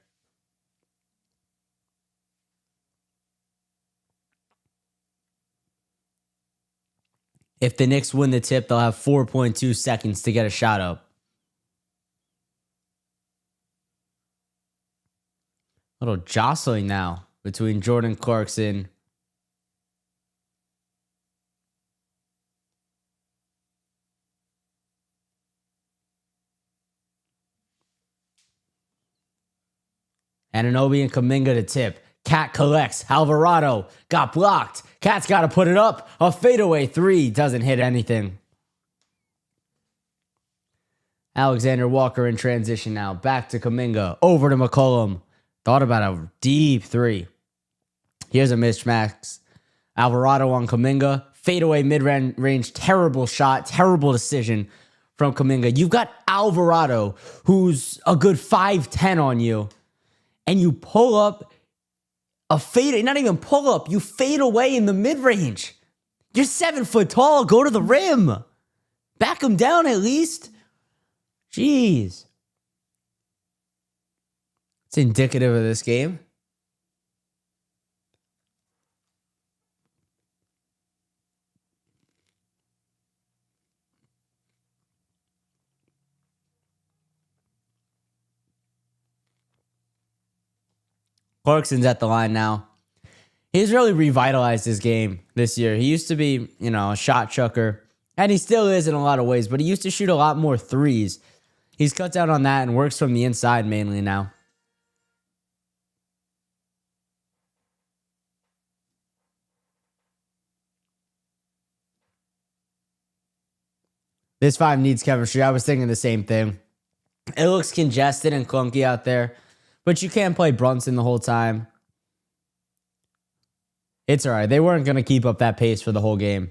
If the Knicks win the tip, they'll have 4.2 seconds to get a shot up. Little jostling now between Jordan Clarkson Anunoby and Kuminga to tip. Cat collects. Alvarado got blocked. Cat's got to put it up. A fadeaway 3 doesn't hit anything. Alexander Walker in transition now. Back to Kuminga. Over to McCollum. Thought about a deep 3. Here's a mismatch. Alvarado on Kuminga. Fadeaway mid-range. Terrible shot. Terrible decision from Kuminga. You've got Alvarado, who's a good 5'10" on you. And you pull up a fade. Not even pull up. You fade away in the mid-range. You're 7 foot tall. Go to the rim. Back him down at least. Jeez. It's indicative of this game. Clarkson's at the line now. He's really revitalized his game this year. He used to be, a shot chucker, and he still is in a lot of ways, but he used to shoot a lot more threes. He's cut down on that and works from the inside mainly now. This 5 needs chemistry. I was thinking the same thing. It looks congested and clunky out there, but you can't play Brunson the whole time. It's all right. They weren't going to keep up that pace for the whole game.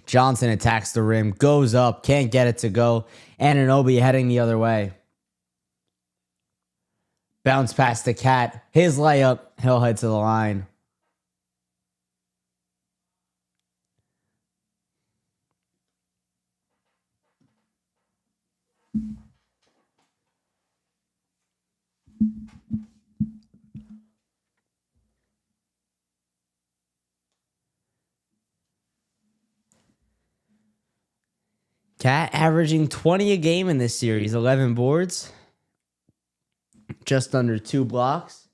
Johnson attacks the rim, goes up, can't get it to go. Anunoby heading the other way. Bounce past the Cat. His layup. He'll head to the line. Cat averaging 20 a game in this series, 11 boards. just under 2 blocks.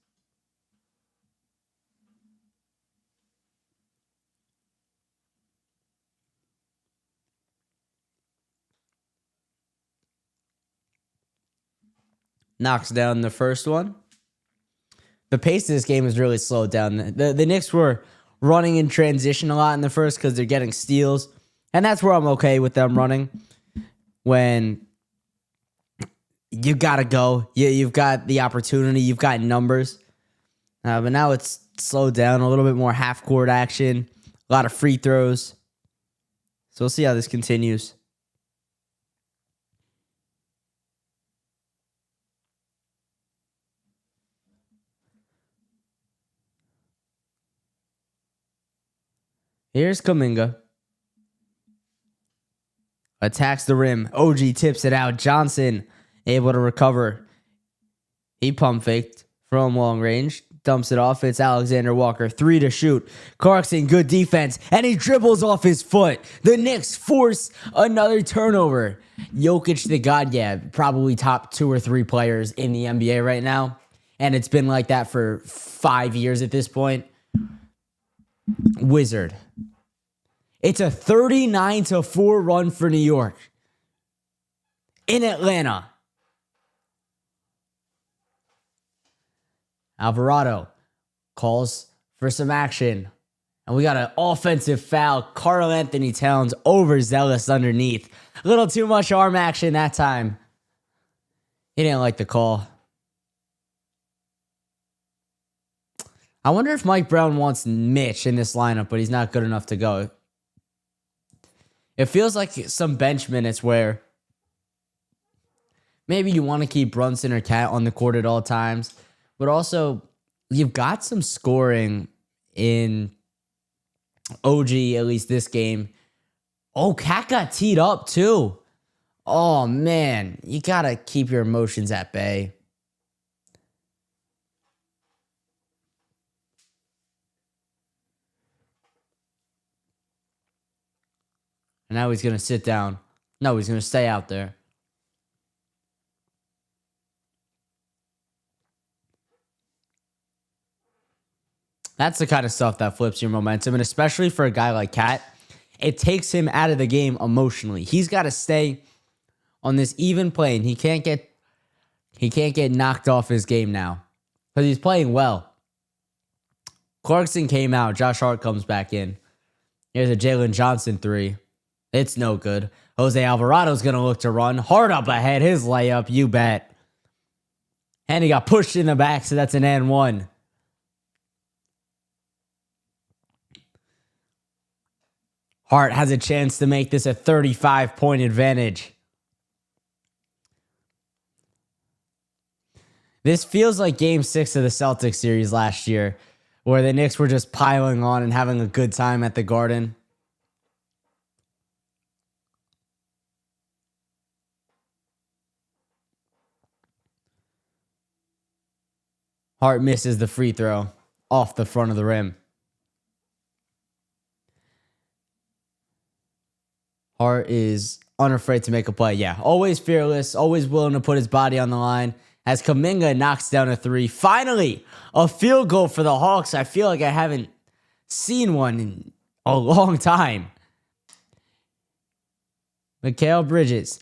Knocks down the first one. The pace of this game has really slowed down. The Knicks were running in transition a lot in the first because they're getting steals. And that's where I'm okay with them running. When you got to go. You've got the opportunity. You've got numbers. But now it's slowed down. A little bit more half-court action. A lot of free throws. So we'll see how this continues. Here's Kuminga. Attacks the rim. OG tips it out. Johnson able to recover. He pump faked from long range. Dumps it off. It's Alexander Walker. 3 to shoot. Clarkson, good defense. And he dribbles off his foot. The Knicks force another turnover. Jokic the god, yeah, probably top 2 or 3 players in the NBA right now. And it's been like that for 5 years at this point. Wizard. It's a 39-4 run for New York. In Atlanta. Alvarado calls for some action. And we got an offensive foul. Karl Anthony Towns overzealous underneath. A little too much arm action that time. He didn't like the call. I wonder if Mike Brown wants Mitch in this lineup, but he's not good enough to go. It feels like some bench minutes where maybe you want to keep Brunson or Cat on the court at all times, but also you've got some scoring in OG, at least this game. Oh, Cat got teed up too. Oh, man. You got to keep your emotions at bay. And now he's going to sit down. No, he's going to stay out there. That's the kind of stuff that flips your momentum. And especially for a guy like Cat, it takes him out of the game emotionally. He's got to stay on this even plane. He can't get knocked off his game now because he's playing well. Clarkson came out. Josh Hart comes back in. Here's a Jalen Johnson 3. It's no good. Jose Alvarado's going to look to run. Hard up ahead. His layup, you bet. And he got pushed in the back, so that's an and 1. Hart has a chance to make this a 35-point advantage. This feels like Game 6 of the Celtics series last year, where the Knicks were just piling on and having a good time at the Garden. Hart misses the free throw off the front of the rim. Hart is unafraid to make a play. Yeah, always fearless, always willing to put his body on the line. As Kuminga knocks down a 3. Finally, a field goal for the Hawks. I feel like I haven't seen one in a long time. Mikal Bridges.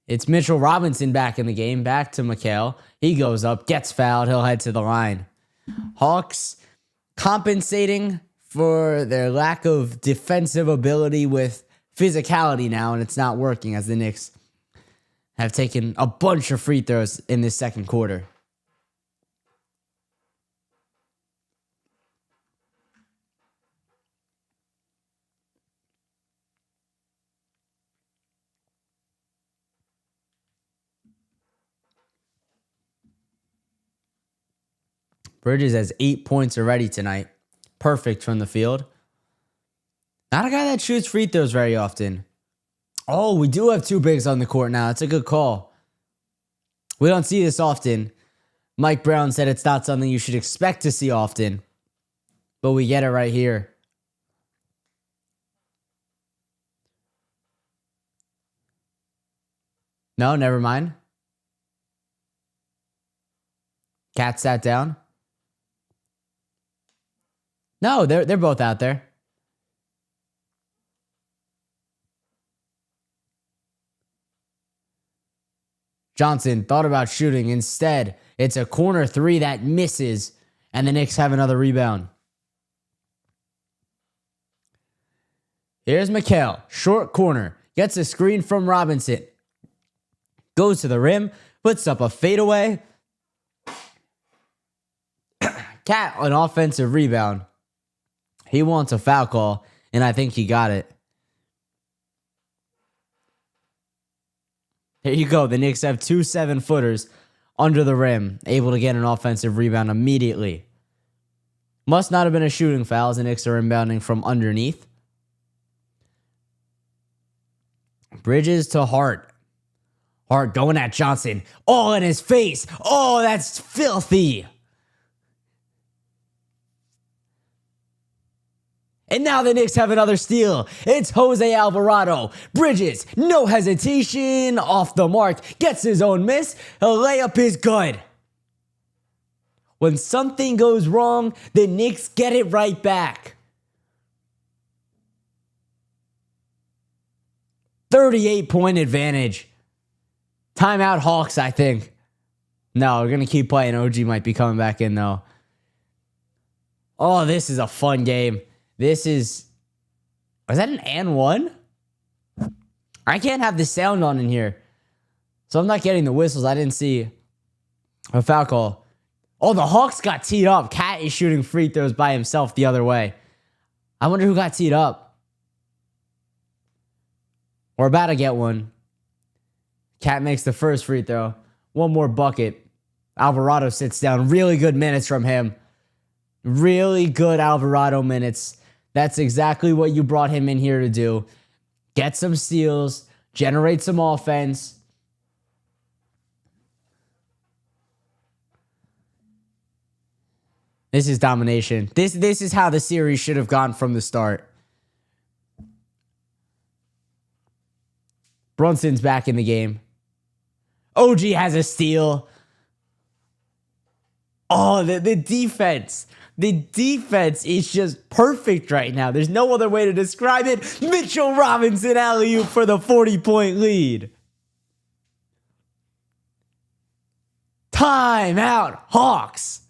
It's Mitchell Robinson back in the game. Back to Mikal. He goes up, gets fouled. He'll head to the line. Hawks compensating for their lack of defensive ability with physicality now, and it's not working as the Knicks have taken a bunch of free throws in this second quarter. Bridges has 8 points already tonight. Perfect from the field. Not a guy that shoots free throws very often. Oh, we do have 2 bigs on the court now. It's a good call. We don't see this often. Mike Brown said it's not something you should expect to see often. But we get it right here. No, never mind. Cat sat down. No, they're both out there. Johnson thought about shooting. Instead, it's a corner three that misses, and the Knicks have another rebound. Here's Mikal, short corner, gets a screen from Robinson. Goes to the rim, puts up a fadeaway. Cat, an offensive rebound. He wants a foul call, and I think he got it. Here you go. The Knicks have 2 7-footers under the rim, able to get an offensive rebound immediately. Must not have been a shooting foul, as the Knicks are inbounding from underneath. Bridges to Hart. Hart going at Johnson. All in his face. Oh, that's filthy. And now the Knicks have another steal. It's Jose Alvarado. Bridges, no hesitation, off the mark, gets his own miss. A layup is good. When something goes wrong, the Knicks get it right back. 38-point advantage. Timeout Hawks, I think. No, we're going to keep playing. OG might be coming back in, though. Oh, this is a fun game. This is that an and one? I can't have the sound on in here. So I'm not getting the whistles. I didn't see a foul call. Oh, the Hawks got teed up. Cat is shooting free throws by himself the other way. I wonder who got teed up. We're about to get one. Cat makes the first free throw. One more bucket. Alvarado sits down. Really good minutes from him. Really good Alvarado minutes. That's exactly what you brought him in here to do. Get some steals, generate some offense. This is domination. This is how the series should have gone from the start. Brunson's back in the game. OG has a steal. Oh, the defense. The defense is just perfect right now. There's no other way to describe it. Mitchell Robinson alley-oop for the 40-point lead. Timeout, Hawks.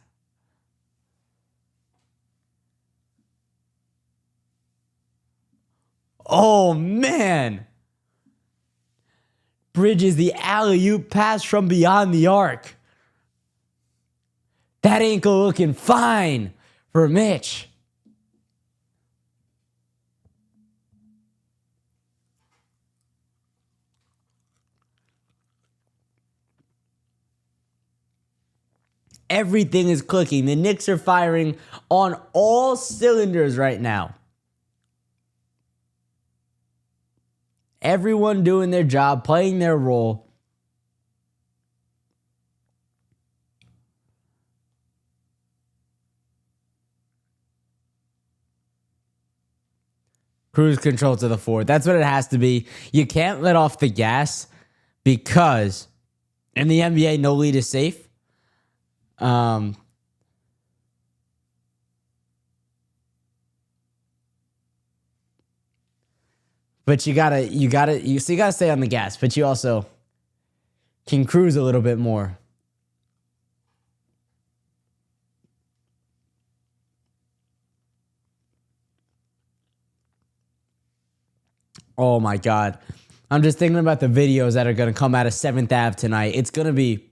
Oh, man. Bridges the alley-oop pass from beyond the arc. That ankle looking fine for Mitch. Everything is clicking. The Knicks are firing on all cylinders right now. Everyone doing their job, playing their role. Cruise control to the fourth. That's what it has to be. You can't let off the gas because in the NBA, no lead is safe. But you gotta stay on the gas, but you also can cruise a little bit more. Oh my God. I'm just thinking about the videos that are going to come out of 7th Ave tonight. It's going to be,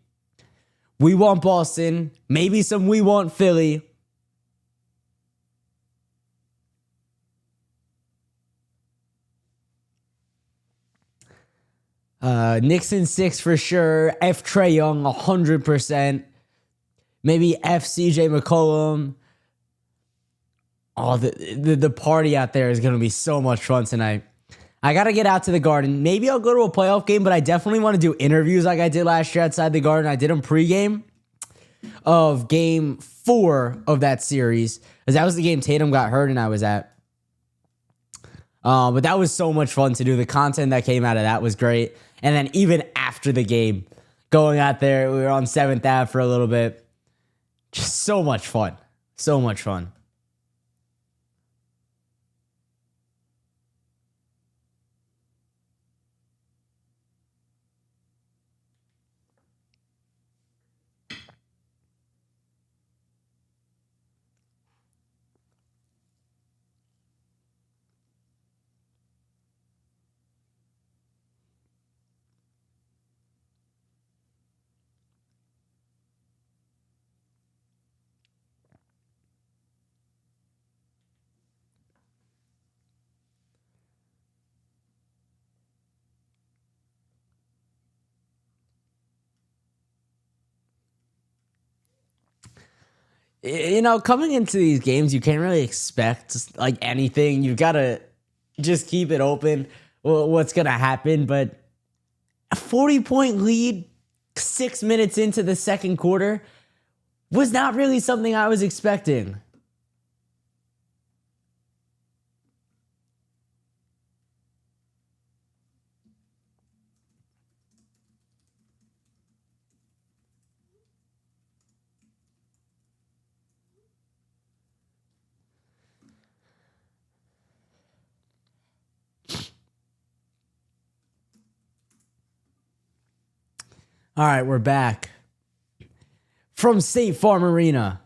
we want Boston, maybe some we want Philly. Knicks in 6 for sure. F. Trae Young, 100%. Maybe F. CJ McCollum. Oh, the party out there is going to be so much fun tonight. I got to get out to the Garden. Maybe I'll go to a playoff game, but I definitely want to do interviews like I did last year outside the Garden. I did them pregame of game 4 of that series, because that was the game Tatum got hurt and I was at. But that was so much fun to do. The content that came out of that was great. And then even after the game, going out there, we were on 7th Ave for a little bit. Just so much fun. So much fun. You know, coming into these games, you can't really expect like anything. You've got to just keep it open. What's going to happen? But a 40-point lead 6 minutes into the second quarter was not really something I was expecting. All right, we're back from State Farm Arena.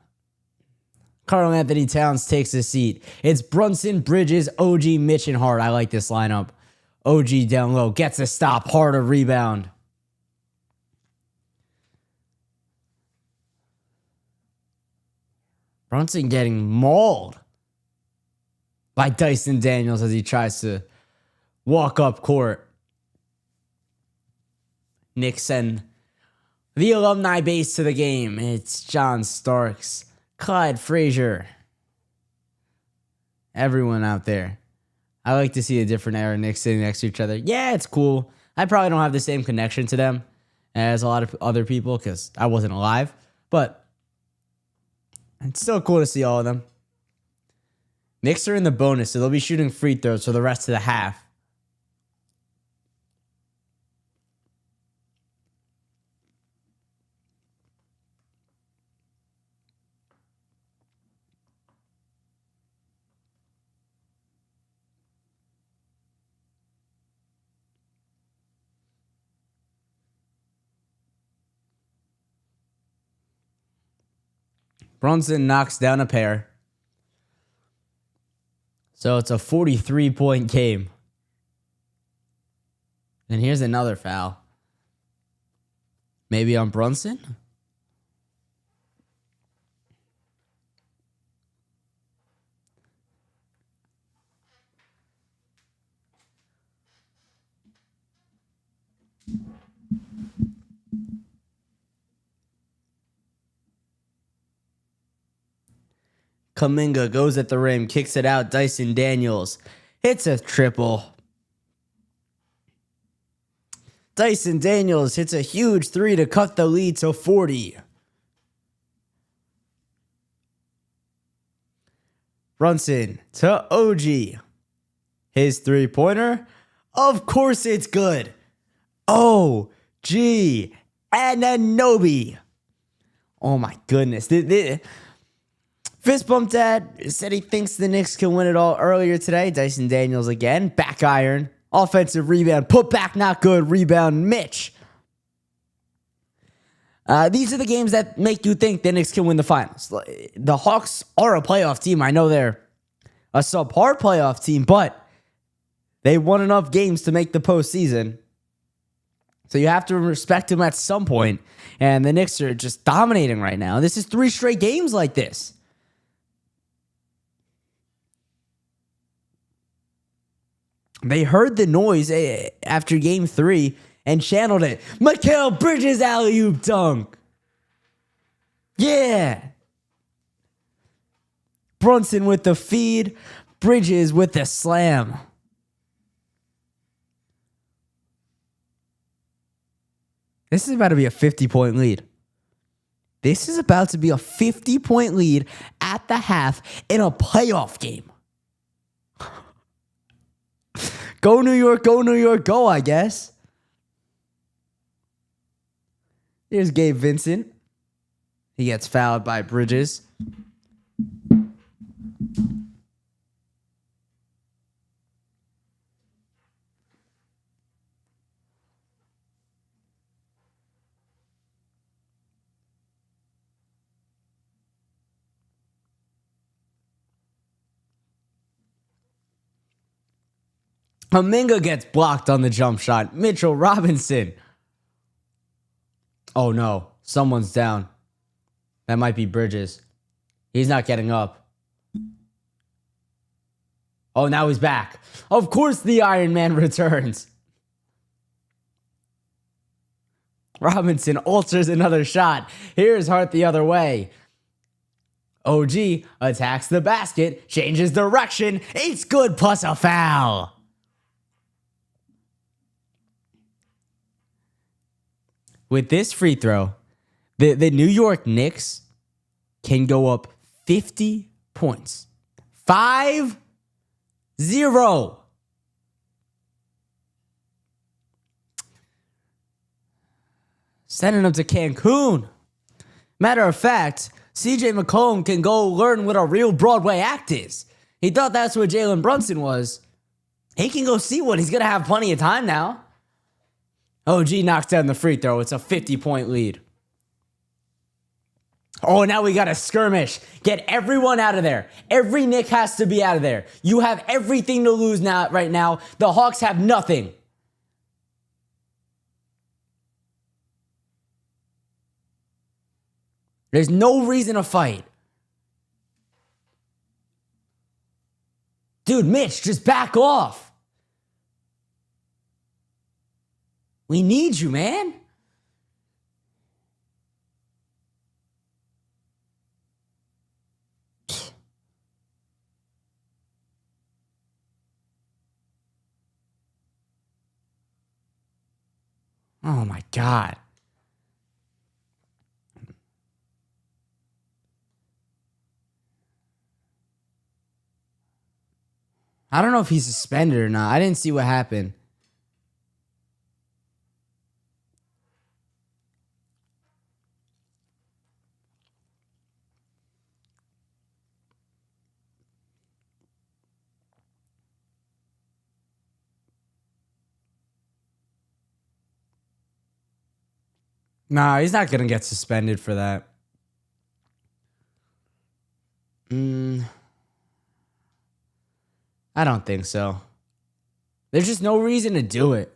Karl Anthony Towns takes a seat. It's Brunson, Bridges, OG, Mitch, and Hart. I like this lineup. OG down low, gets a stop, Hart a rebound. Brunson getting mauled by Dyson Daniels as he tries to walk up court. Knicks send the alumni base to the game. It's John Starks, Clyde Frazier, everyone out there. I like to see a different era Knicks sitting next to each other. Yeah, it's cool. I probably don't have the same connection to them as a lot of other people because I wasn't alive. But it's still cool to see all of them. Knicks are in the bonus, so they'll be shooting free throws for the rest of the half. Brunson knocks down a pair. So it's a 43-point game. And here's another foul. Maybe on Brunson? Kuminga goes at the rim, kicks it out. Dyson Daniels hits a triple. Dyson Daniels hits a huge three to cut the lead to 40. Brunson to OG. His three-pointer. Of course it's good. OG Anunoby. Oh my goodness. Fist bump dad said he thinks the Knicks can win it all earlier today. Dyson Daniels again. Back iron. Offensive rebound. Put back, not good. Rebound, Mitch. These are the games that make you think the Knicks can win the finals. The Hawks are a playoff team. I know they're a subpar playoff team, but they won enough games to make the postseason. So you have to respect them at some point. And the Knicks are just dominating right now. This is 3 straight games like this. They heard the noise after game 3 and channeled it. Mikal Bridges alley-oop dunk. Yeah. Brunson with the feed. Bridges with the slam. This is about to be a 50-point lead. This is about to be a 50-point lead at the half in a playoff game. Go New York, go New York, go, I guess. Here's Gabe Vincent. He gets fouled by Bridges. Kuminga gets blocked on the jump shot. Mitchell Robinson. Oh no, someone's down. That might be Bridges. He's not getting up. Oh, now he's back. Of course the Iron Man returns. Robinson alters another shot. Here's Hart the other way. OG attacks the basket, changes direction. It's good plus a foul. With this free throw, the New York Knicks can go up 50 points. 5-0. Sending them to Cancun. Matter of fact, CJ McCollum can go learn what a real Broadway act is. He thought that's what Jalen Brunson was. He can go see one. He's going to have plenty of time now. OG knocks down the free throw. It's a 50-point lead. Oh, now we got a skirmish. Get everyone out of there. Every Knick has to be out of there. You have everything to lose now. Right now, the Hawks have nothing. There's no reason to fight. Dude, Mitch, just back off. We need you, man. Oh my God. I don't know if he's suspended or not. I didn't see what happened. Nah, he's not going to get suspended for that. I don't think so. There's just no reason to do it.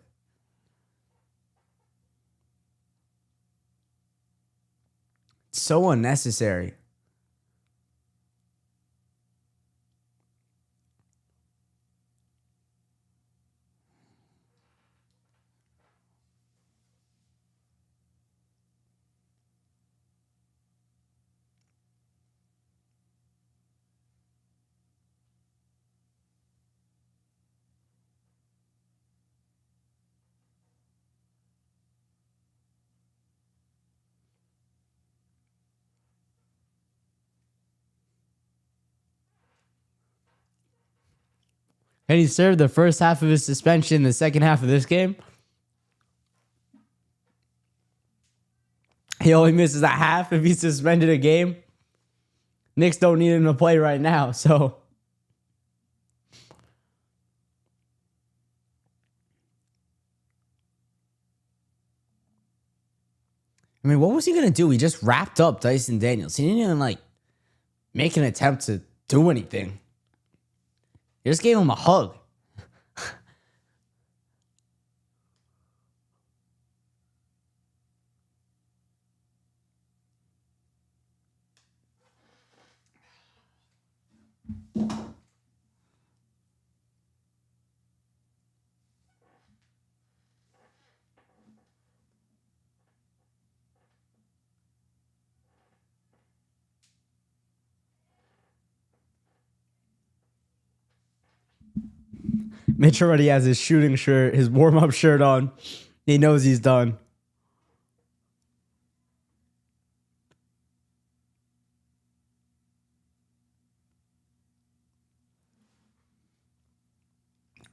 It's so unnecessary. And he served the first half of his suspension, the second half of this game. He only misses a half if he's suspended a game. Knicks don't need him to play right now, so. I mean, what was he going to do? He just wrapped up Dyson Daniels. He didn't even, make an attempt to do anything. He just gave him a hug. Mitch already has his shooting shirt, his warm-up shirt on. He knows he's done.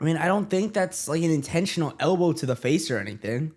I mean, I don't think that's like an intentional elbow to the face or anything.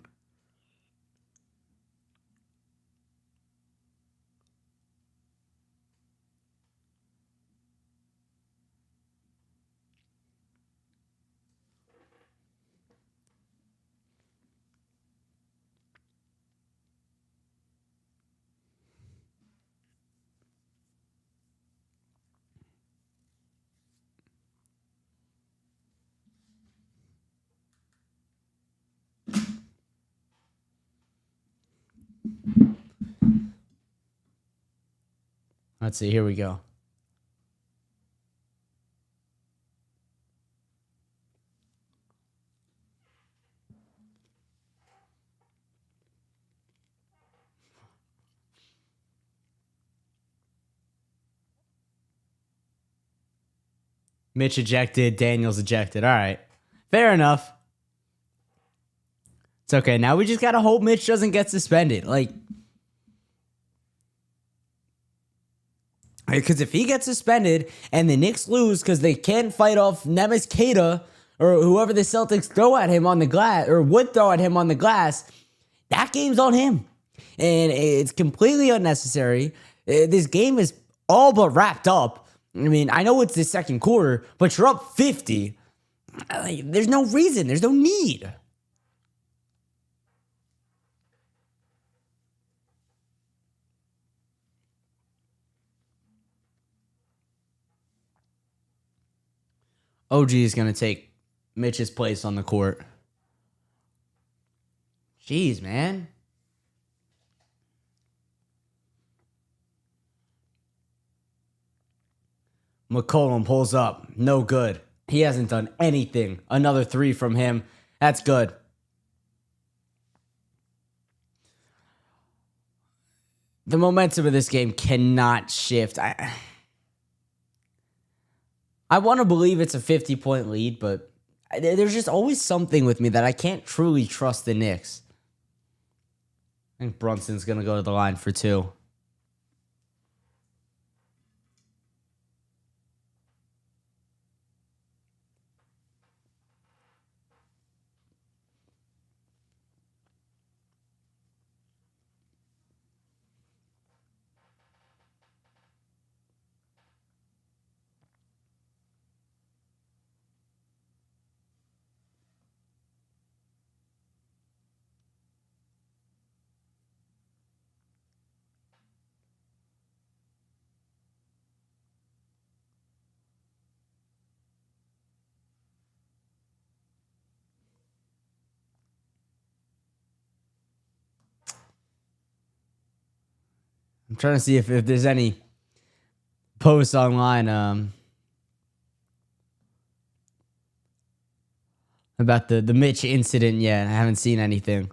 Let's see. Here we go. Mitch ejected. Daniels ejected. All right. Fair enough. It's okay. Now we just got to hope Mitch doesn't get suspended. Because if he gets suspended and the Knicks lose because they can't fight off Nemes Keita or whoever the Celtics throw at him on the glass or would throw at him on the glass, that game's on him. And it's completely unnecessary. This game is all but wrapped up. I mean, I know it's the second quarter, but you're up 50. There's no reason. There's no need. OG is going to take Mitch's place on the court. Jeez, man. McCollum pulls up. No good. He hasn't done anything. Another three from him. That's good. The momentum of this game cannot shift. I want to believe it's a 50-point lead, but there's just always something with me that I can't truly trust the Knicks. I think Brunson's going to go to the line for two. I'm trying to see if there's any posts online about the Mitch incident yet. I haven't seen anything.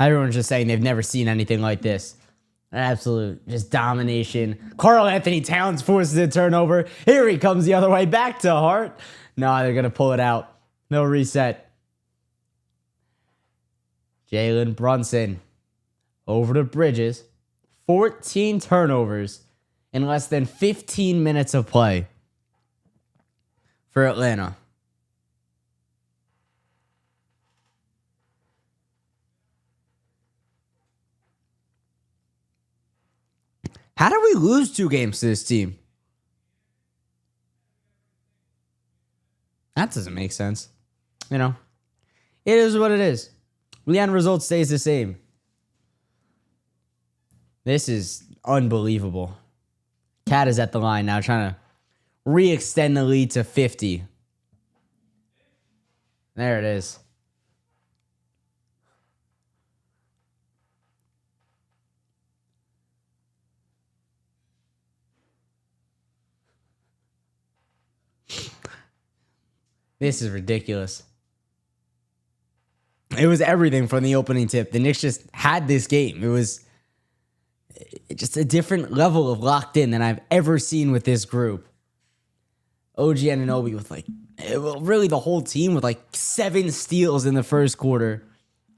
Everyone's just saying they've never seen anything like this. Absolute just domination. Karl Anthony Towns forces a turnover. Here he comes the other way back to Hart. No, they're going to pull it out. No reset. Jalen Brunson over to Bridges. 14 turnovers in less than 15 minutes of play for Atlanta. How did we lose 2 games to this team? That doesn't make sense. You know, it is what it is. The end result stays the same. This is unbelievable. Cat is at the line now, trying to re-extend the lead to 50. There it is. This is ridiculous. It was everything from the opening tip. The Knicks just had this game. It was just a different level of locked in than I've ever seen with this group. OG Anunoby with really the whole team with 7 steals in the first quarter.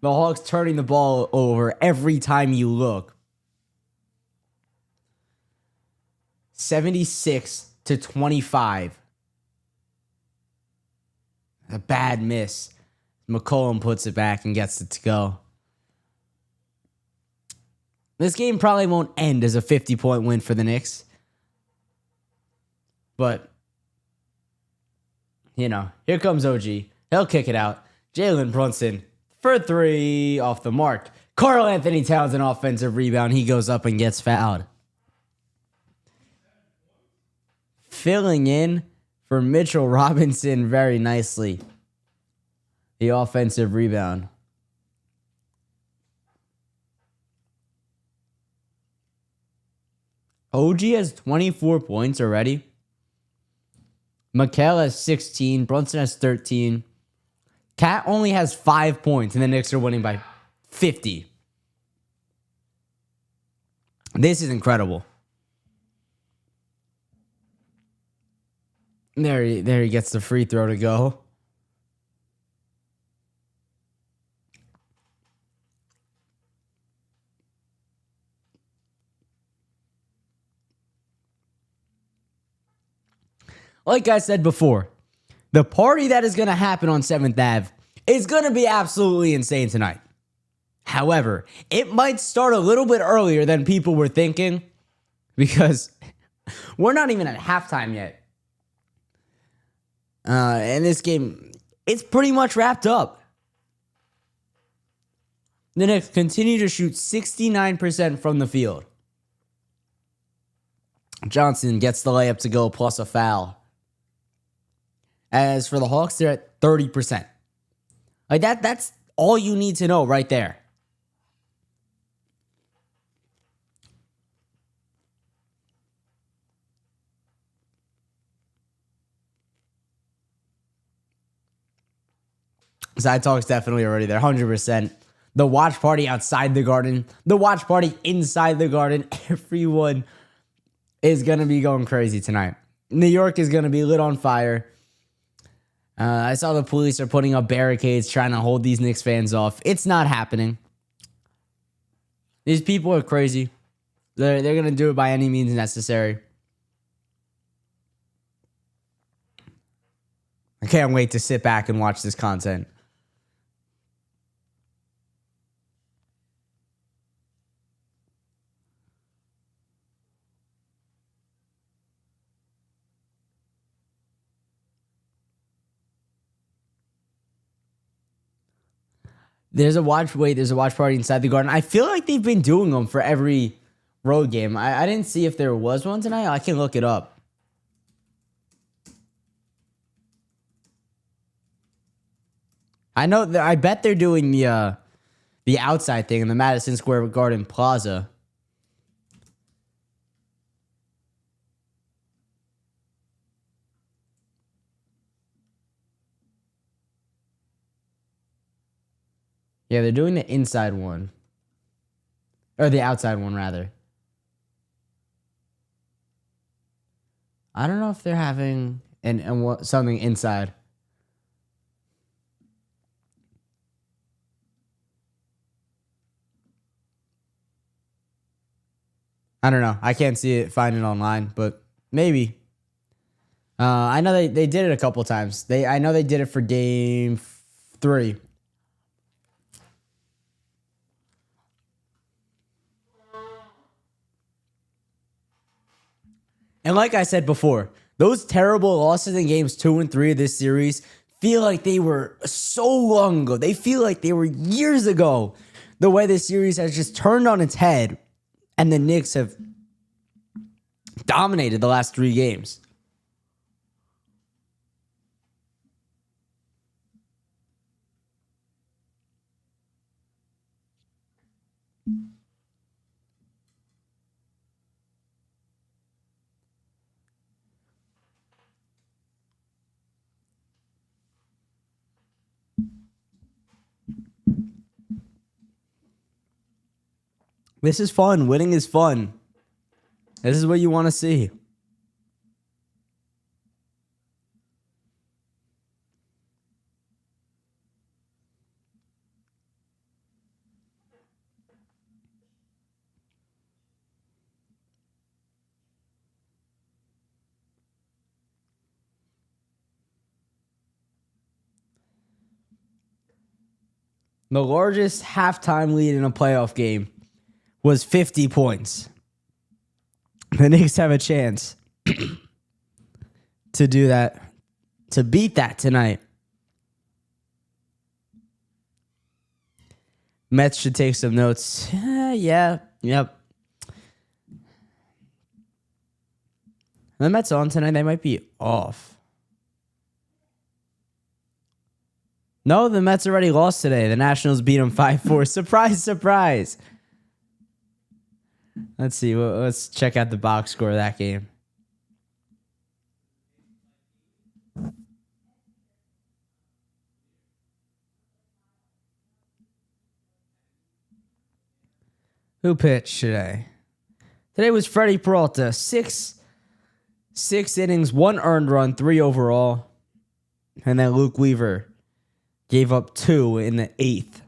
The Hawks turning the ball over every time you look. 76-25. A bad miss. McCollum puts it back and gets it to go. This game probably won't end as a 50-point win for the Knicks. But, here comes OG. He'll kick it out. Jalen Brunson for 3 off the mark. Karl Anthony Towns, an offensive rebound. He goes up and gets fouled. Filling in for Mitchell Robinson very nicely. The offensive rebound. OG has 24 points already. Mikal has 16. Brunson has 13. Cat only has 5 points, and the Knicks are winning by 50. This is incredible. There he gets the free throw to go. Like I said before, the party that is going to happen on 7th Ave is going to be absolutely insane tonight. However, it might start a little bit earlier than people were thinking because we're not even at halftime yet. And this game, it's pretty much wrapped up. The Knicks continue to shoot 69% from the field. Johnson gets the layup to go plus a foul. As for the Hawks, they're at 30%. Like that's all you need to know right there. Side talk's definitely already there, 100%. The watch party outside the Garden, the watch party inside the Garden, everyone is going to be going crazy tonight. New York is going to be lit on fire. I saw the police are putting up barricades trying to hold these Knicks fans off. It's not happening. These people are crazy. They're going to do it by any means necessary. I can't wait to sit back and watch this content. There's a watch party inside the Garden. I feel like they've been doing them for every road game. I didn't see if there was one tonight. I can look it up. I know that I bet they're doing the outside thing in the Madison Square Garden Plaza. Yeah, they're doing the inside one. Or the outside one, rather. I don't know if they're having something inside. I don't know. I can't find it online, but maybe. I know they did it a couple times. I know they did it for game 3. And like I said before, those terrible losses in games 2 and 3 of this series feel like they were so long ago. They feel like they were years ago. The way this series has just turned on its head, and the Knicks have dominated the last 3 games. This is fun. Winning is fun. This is what you want to see. The largest halftime lead in a playoff game was 50 points. The Knicks have a chance to do that, to beat that tonight. Mets should take some notes. Yep. The Mets on tonight, they might be off. No, the Mets already lost today. The Nationals beat them 5-4. Surprise, surprise. Let's see. Let's check out the box score of that game. Who pitched today? Today was Freddie Peralta. Six innings, 1 earned run, 3 overall. And then Luke Weaver gave up 2 in the 8th.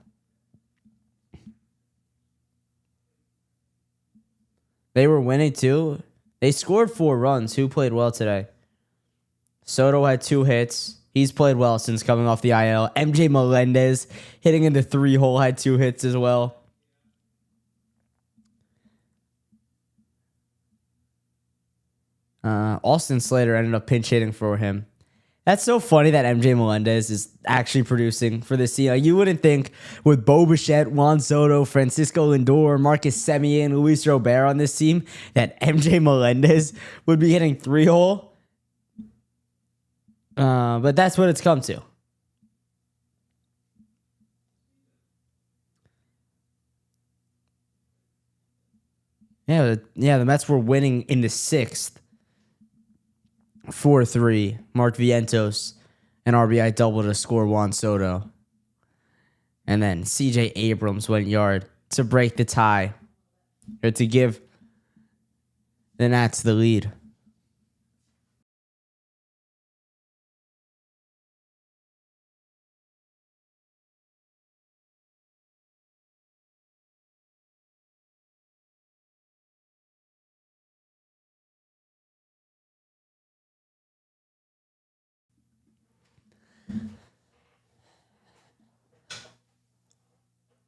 They were winning too. They scored 4 runs. Who played well today? Soto had 2 hits. He's played well since coming off the IL. MJ Melendez hitting in the 3-hole had 2 hits as well. Austin Slater ended up pinch hitting for him. That's so funny that MJ Melendez is actually producing for this team. Like, you wouldn't think with Bo Bichette, Juan Soto, Francisco Lindor, Marcus Semien, Luis Robert on this team that MJ Melendez would be hitting 3-hole. But that's what it's come to. Yeah, the Mets were winning in the 6th. 4-3. Mark Vientos, an RBI double to score Juan Soto. And then CJ Abrams went yard to break the tie, or to give the Nats the lead.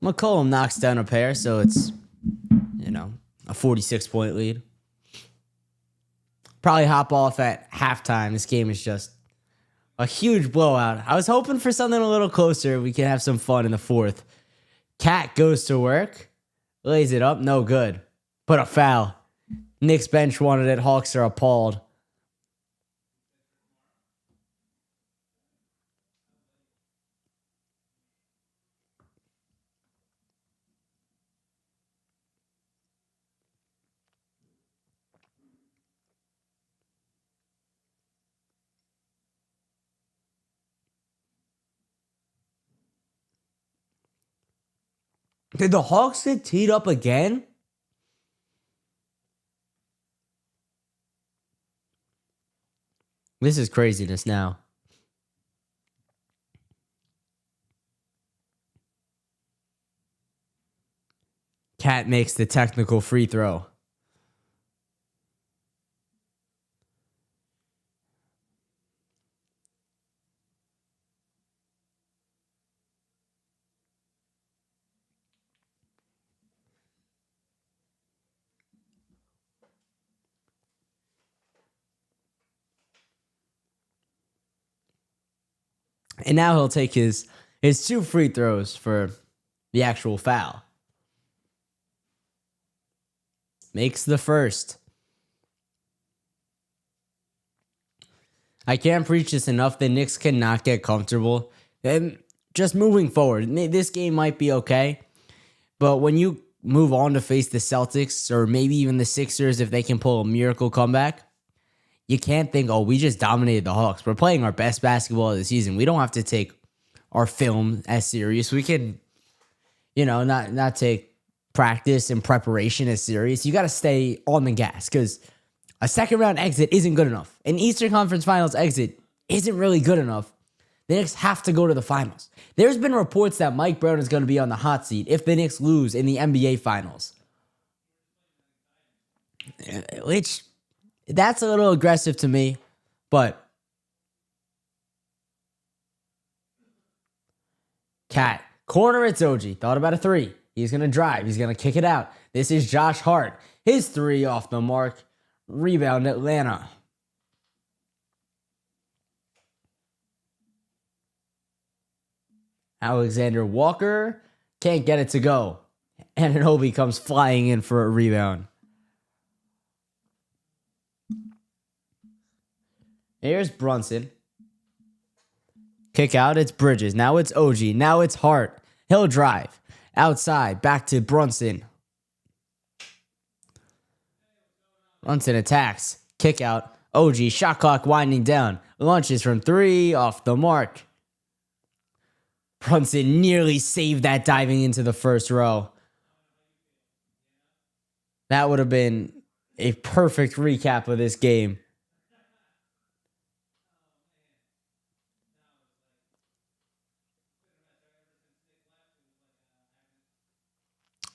McCollum knocks down a pair, so it's, a 46-point lead. Probably hop off at halftime. This game is just a huge blowout. I was hoping for something a little closer. We can have some fun in the 4th. Cat goes to work, lays it up, no good. But a foul. Knicks bench wanted it. Hawks are appalled. Did the Hawks get teed up again? This is craziness now. Cat makes the technical free throw. And now he'll take his 2 free throws for the actual foul. Makes the first. I can't preach this enough. The Knicks cannot get comfortable. And just moving forward, this game might be okay. But when you move on to face the Celtics or maybe even the Sixers, if they can pull a miracle comeback, you can't think, oh, we just dominated the Hawks. We're playing our best basketball of the season. We don't have to take our film as serious. We can, not take practice and preparation as serious. You got to stay on the gas because a second round exit isn't good enough. An Eastern Conference Finals exit isn't really good enough. The Knicks have to go to the finals. There's been reports that Mike Brown is going to be on the hot seat if the Knicks lose in the NBA Finals. Which, that's a little aggressive to me, but Cat, corner, it's OG. Thought about a 3. He's going to drive. He's going to kick it out. This is Josh Hart. His 3 off the mark. Rebound, Atlanta. Alexander Walker can't get it to go. Anunoby comes flying in for a rebound. Here's Brunson. Kick out, it's Bridges. Now it's OG. Now it's Hart. He'll drive. Outside, back to Brunson. Brunson attacks. Kick out. OG shot clock winding down. Launches from 3 off the mark. Brunson nearly saved that diving into the first row. That would have been a perfect recap of this game.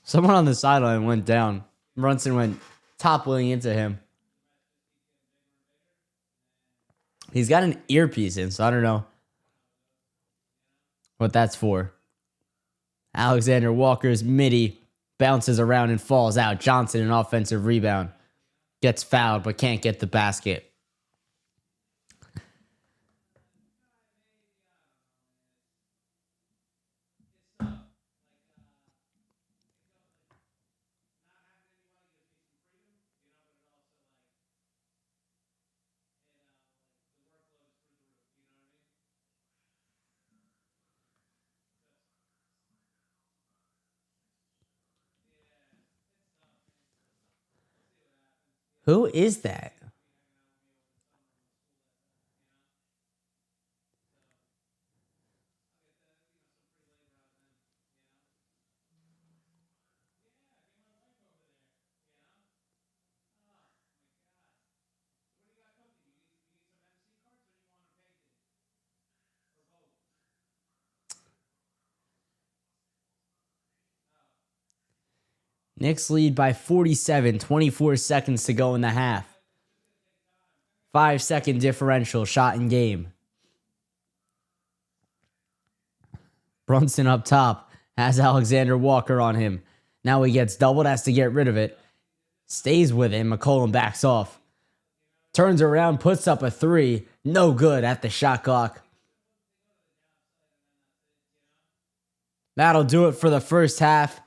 Someone on the sideline went down. Brunson went toppling into him. He's got an earpiece in, so I don't know what that's for. Alexander Walker's midi bounces around and falls out. Johnson, an offensive rebound. Gets fouled, but can't get the basket. Who is that? Knicks lead by 47, 24 seconds to go in the half. 5-second differential shot in game. Brunson up top has Alexander Walker on him. Now he gets doubled, has to get rid of it. Stays with him. McCollum backs off. Turns around, puts up a 3. No good at the shot clock. That'll do it for the first half.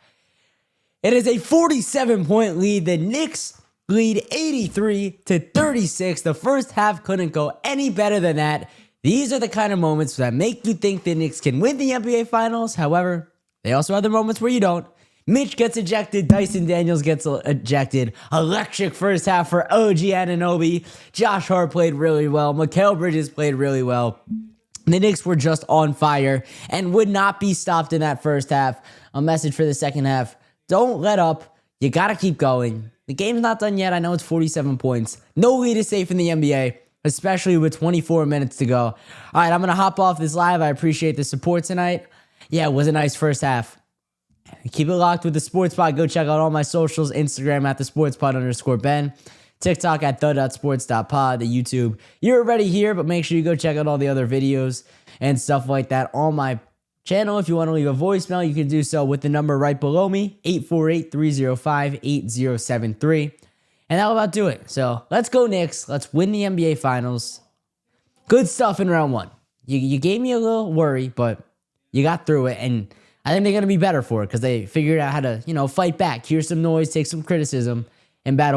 It is a 47-point lead. The Knicks lead 83-36. The first half couldn't go any better than that. These are the kind of moments that make you think the Knicks can win the NBA Finals. However, they also have the moments where you don't. Mitch gets ejected. Dyson Daniels gets ejected. Electric first half for OG Anunoby. Josh Hart played really well. Mikal Bridges played really well. The Knicks were just on fire and would not be stopped in that first half. A message for the second half. Don't let up. You got to keep going. The game's not done yet. I know it's 47 points. No lead is safe in the NBA, especially with 24 minutes to go. All right, I'm going to hop off this live. I appreciate the support tonight. Yeah, it was a nice first half. Keep it locked with the Sports Pod. Go check out all my socials. Instagram at @thesportspod_Ben. TikTok at the.sports.pod. The YouTube. You're already here, but make sure you go check out all the other videos and stuff like that on my channel. If you want to leave a voicemail, you can do so with the number right below me, 848-305-8073. And that'll about do it. So let's go Knicks. Let's win the NBA Finals. Good stuff in round 1. You gave me a little worry, but you got through it. And I think they're going to be better for it because they figured out how to, fight back, hear some noise, take some criticism, and battle